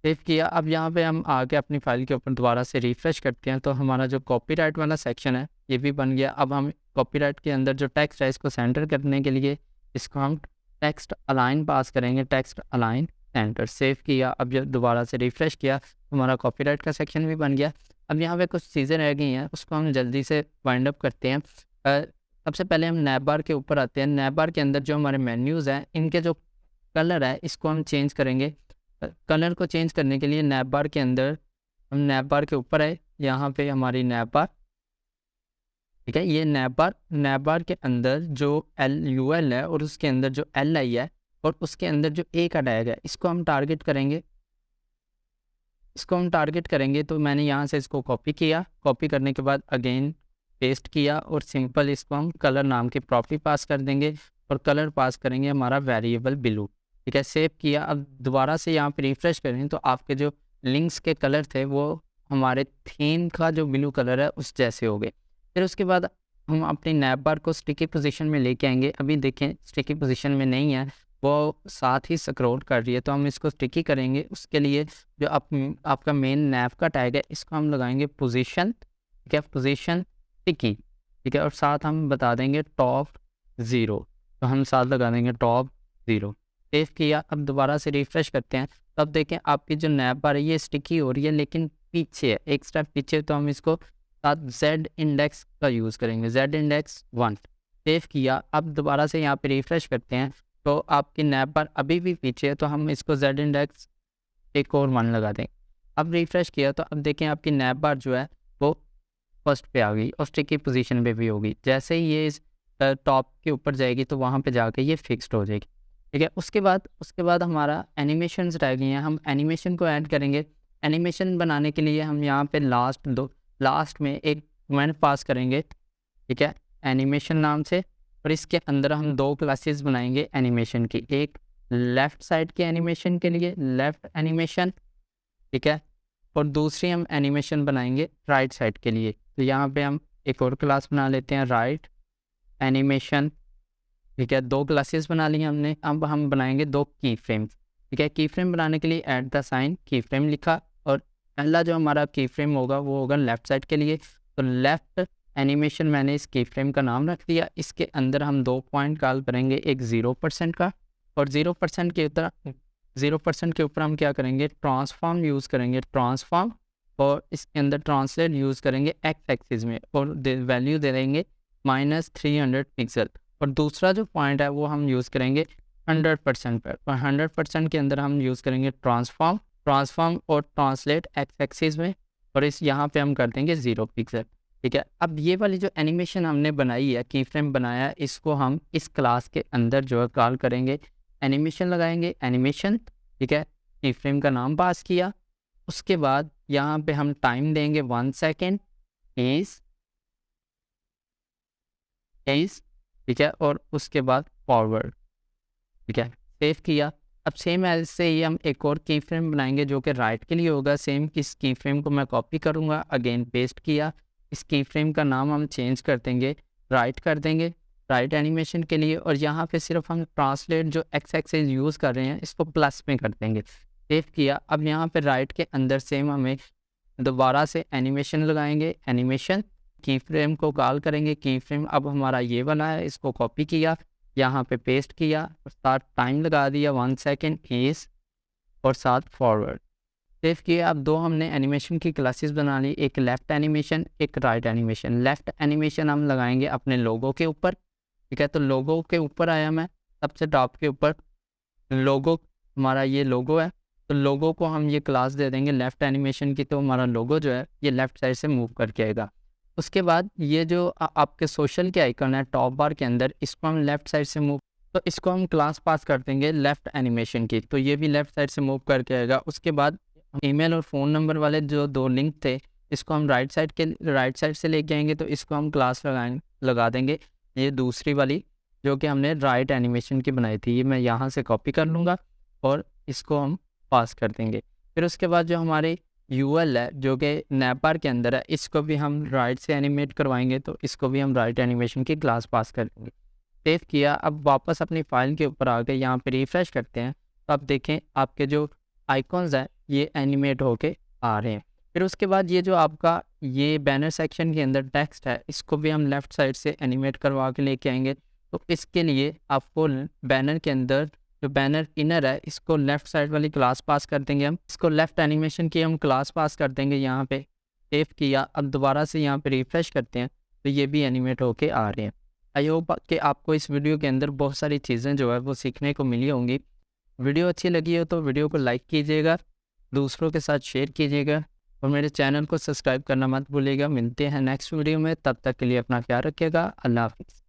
सेव किया। अब यहाँ पे हम आके अपनी फाइल के ऊपर दोबारा से रिफ़्रेश करते हैं तो हमारा जो कॉपीराइट वाला सेक्शन है ये भी बन गया। अब हम कॉपीराइट के अंदर जो टेक्स्ट है इसको सेंटर करने के लिए इसको हम टेक्स्ट अलाइन पास करेंगे, टेक्स्ट अलाइन सेंटर। सेव किया। अब जब दोबारा से रिफ़्रेश किया तो हमारा कॉपीराइट का सेक्शन भी बन गया। अब यहाँ पे कुछ चीज़ें रह गई हैं उसको हम जल्दी से वाइंड अप करते हैं। सबसे पहले हम नैप बार के ऊपर आते हैं। नैप बार के अंदर जो हमारे मेन्यूज़ हैं इनके जो कलर है इसको हम चेंज करेंगे। कलर को चेंज करने के लिए नैप बार के अंदर हम नैप बार के ऊपर है, यहाँ पे हमारी नैप बार। ठीक है। ये नैप बार के अंदर जो LUL है और उसके अंदर जो LI है और उसके अंदर जो A का टैग है इसको हम टारगेट करेंगे, इसको हम टारगेट करेंगे। तो मैंने यहाँ से इसको कॉपी किया, कॉपी करने के बाद अगेन पेस्ट किया और सिंपल इसको हम कलर नाम की प्रॉपर्टी पास कर देंगे और कलर पास करेंगे हमारा वेरिएबल ब्लू। ठीक है। सेव किया। अब दोबारा से यहाँ पे रिफ़्रेश करें तो आपके जो लिंक्स के कलर थे वो हमारे थीम का जो ब्लू कलर है उस जैसे हो गए। फिर उसके बाद हम अपनी नैप बार को स्टिकी पोजीशन में लेके आएंगे। अभी देखें स्टिकी पोजीशन में नहीं है, वो साथ ही स्क्रॉल कर रही है तो हम इसको स्टिकी करेंगे। उसके लिए जो आपका मेन नैप का टैग है इसको हम लगाएंगे पोजीशन। ठीक है। Position sticky. ठीक है। और साथ हम बता देंगे टॉप 0, तो हम साथ लगा देंगे टॉप 0। सेव किया। अब दोबारा से रिफ़्रेश करते हैं तो अब देखें आपकी जो नैप बार है ये स्टिकी हो रही है लेकिन पीछे है, एक स्टेप पीछे। तो हम इसको साथ Z इंडेक्स का यूज़ करेंगे, Z इंडेक्स 1। सेव किया। अब दोबारा से यहाँ पे रिफ़्रेश करते हैं तो आपकी नैप बार अभी भी पीछे है तो हम इसको Z इंडेक्स एक और 1 लगा दें। अब रिफ़्रेश किया तो अब देखें आपकी नैप बार जो है वो फर्स्ट पे आ गई और स्टिकी पोजीशन पे भी होगी। जैसे ही ये टॉप के ऊपर जाएगी तो वहाँ पे जाके ये फिक्स्ड हो जाएगी। ठीक है। उसके बाद हमारा एनिमेशंस रह गई हैं, हम एनिमेशन को ऐड करेंगे। एनिमेशन बनाने के लिए हम यहाँ पे लास्ट में एक कमेंट पास करेंगे। ठीक है। एनिमेशन नाम से और इसके अंदर हम 2 क्लासेस बनाएंगे एनिमेशन की, एक लेफ़्ट साइड के एनिमेशन के लिए लेफ़्ट एनिमेशन, ठीक है, और दूसरी हम एनिमेशन बनाएंगे राइट साइड के लिए। तो यहाँ पे हम एक और क्लास बना लेते हैं राइट एनिमेशन, ठीक है, 2 क्लासेस बना ली हमने। अब हम बनाएंगे 2 की फ्रेम्स, ठीक है। की फ्रेम बनाने के लिए ऐट द साइन की फ्रेम लिखा, और पहला जो हमारा की फ्रेम होगा वो होगा लेफ़्ट साइड के लिए। तो लेफ़्ट एनिमेशन मैंने इस की फ्रेम का नाम रख दिया। इसके अंदर हम 2 पॉइंट कॉल करेंगे, एक 0% का, और 0% के ऊपर 0% के ऊपर हम क्या करेंगे, ट्रांसफॉर्म यूज़ करेंगे, ट्रांसफॉर्म, और इसके अंदर ट्रांसलेट यूज़ करेंगे एक्स एक्सिस में, और वैल्यू दे देंगे -300 पिक्सल। और दूसरा जो पॉइंट है वो हम यूज़ करेंगे 100% पर, और 100% के अंदर हम यूज़ करेंगे ट्रांसफॉर्म और ट्रांसलेट एक्स एक्सिस में, और इस यहाँ पे हम कर देंगे 0 पिक्सल, ठीक है। अब ये वाली जो एनिमेशन हमने बनाई है, की फ्रेम बनाया है, इसको हम इस क्लास के अंदर जो है कॉल करेंगे, एनिमेशन लगाएंगे, एनिमेशन, ठीक है, की फ्रेम का नाम पास किया। उसके बाद यहाँ पे हम टाइम देंगे 1 सेकेंड इज़, ठीक है, और उसके बाद फॉरवर्ड, ठीक है, सेव किया। अब सेम ऐसे ही हम एक और की फ्रेम बनाएंगे जो कि राइट के लिए होगा। सेम इस की फ्रेम को मैं कॉपी करूँगा, अगेन पेस्ट किया। इस की फ्रेम का नाम हम चेंज कर देंगे, राइट कर देंगे, राइट एनिमेशन के लिए, और यहाँ पे सिर्फ हम ट्रांसलेट जो एक्स एक्सिस यूज़ कर रहे हैं इसको प्लस में कर देंगे, सेव किया। अब यहाँ पे राइट के अंदर सेम हमें दोबारा से एनिमेशन लगाएंगे, एनिमेशन, की फ्रेम को कॉल करेंगे, की फ्रेम अब हमारा ये वाला है, इसको कॉपी किया, यहाँ पे पेस्ट किया, और साथ टाइम लगा दिया 1 सेकेंड इज़, और साथ फॉरवर्ड, सेव किया। अब 2 हमने एनिमेशन की क्लासेस बना ली, एक लेफ़्ट एनिमेशन, एक राइट एनिमेशन। लेफ़्ट एनिमेशन हम लगाएंगे अपने लोगो के ऊपर, ठीक है। तो लोगो के ऊपर आया मैं, सबसे टॉप के ऊपर लोगो, हमारा ये लोगो है, तो लोगो को हम ये क्लास दे देंगे लेफ़्ट एनिमेशन की, तो हमारा लोगो जो है ये लेफ़्ट साइड से मूव करके आएगा। उसके बाद ये जो आपके सोशल के आइकन है टॉप बार के अंदर, इसको हम लेफ़्ट साइड से मूव, तो इसको हम क्लास पास कर देंगे लेफ़्ट एनिमेशन की, तो ये भी लेफ़्ट साइड से मूव करके आएगा। उसके बाद ईमेल और फ़ोन नंबर वाले जो 2 लिंक थे, इसको हम राइट साइड से लेके आएंगे, तो इसको हम क्लास लगा देंगे, ये दूसरी वाली जो कि हमने राइट एनिमेशन की बनाई थी, ये मैं यहाँ से कॉपी कर लूँगा और इसको हम पास कर देंगे। फिर उसके बाद जो हमारे यूएल है जो कि नैपबार के अंदर है, इसको भी हम राइट से एनिमेट करवाएंगे, तो इसको भी हम राइट एनिमेशन की क्लास पास कर देंगे। सेव किया। अब वापस अपनी फाइल के ऊपर आ गए, यहाँ पे रिफ्रेश करते हैं, तो आप देखें आपके जो आइकॉन्स हैं ये एनिमेट होके आ रहे हैं। फिर उसके बाद ये जो आपका ये बैनर सेक्शन के अंदर टेक्स्ट है, इसको भी हम लेफ़्ट साइड से एनिमेट करवा के लेके आएंगे। तो इसके लिए आपको बैनर के अंदर जो बैनर इनर है, इसको लेफ़्ट साइड वाली क्लास पास कर देंगे हम, इसको लेफ़्ट एनिमेशन की हम क्लास पास कर देंगे यहाँ पे। सेव किया। अब दोबारा से यहाँ पे रिफ्रेश करते हैं, तो ये भी एनिमेट होके आ रहे हैं। आई होप कि आपको इस वीडियो के अंदर बहुत सारी चीज़ें जो है वो सीखने को मिली होंगी। वीडियो अच्छी लगी हो तो वीडियो को लाइक कीजिएगा, दूसरों के साथ शेयर कीजिएगा, और मेरे चैनल को सब्सक्राइब करना मत भूलिएगा। मिलते हैं नेक्स्ट वीडियो में, तब तक के लिए अपना ख्याल रखिएगा। अल्लाह हाफ़िज़।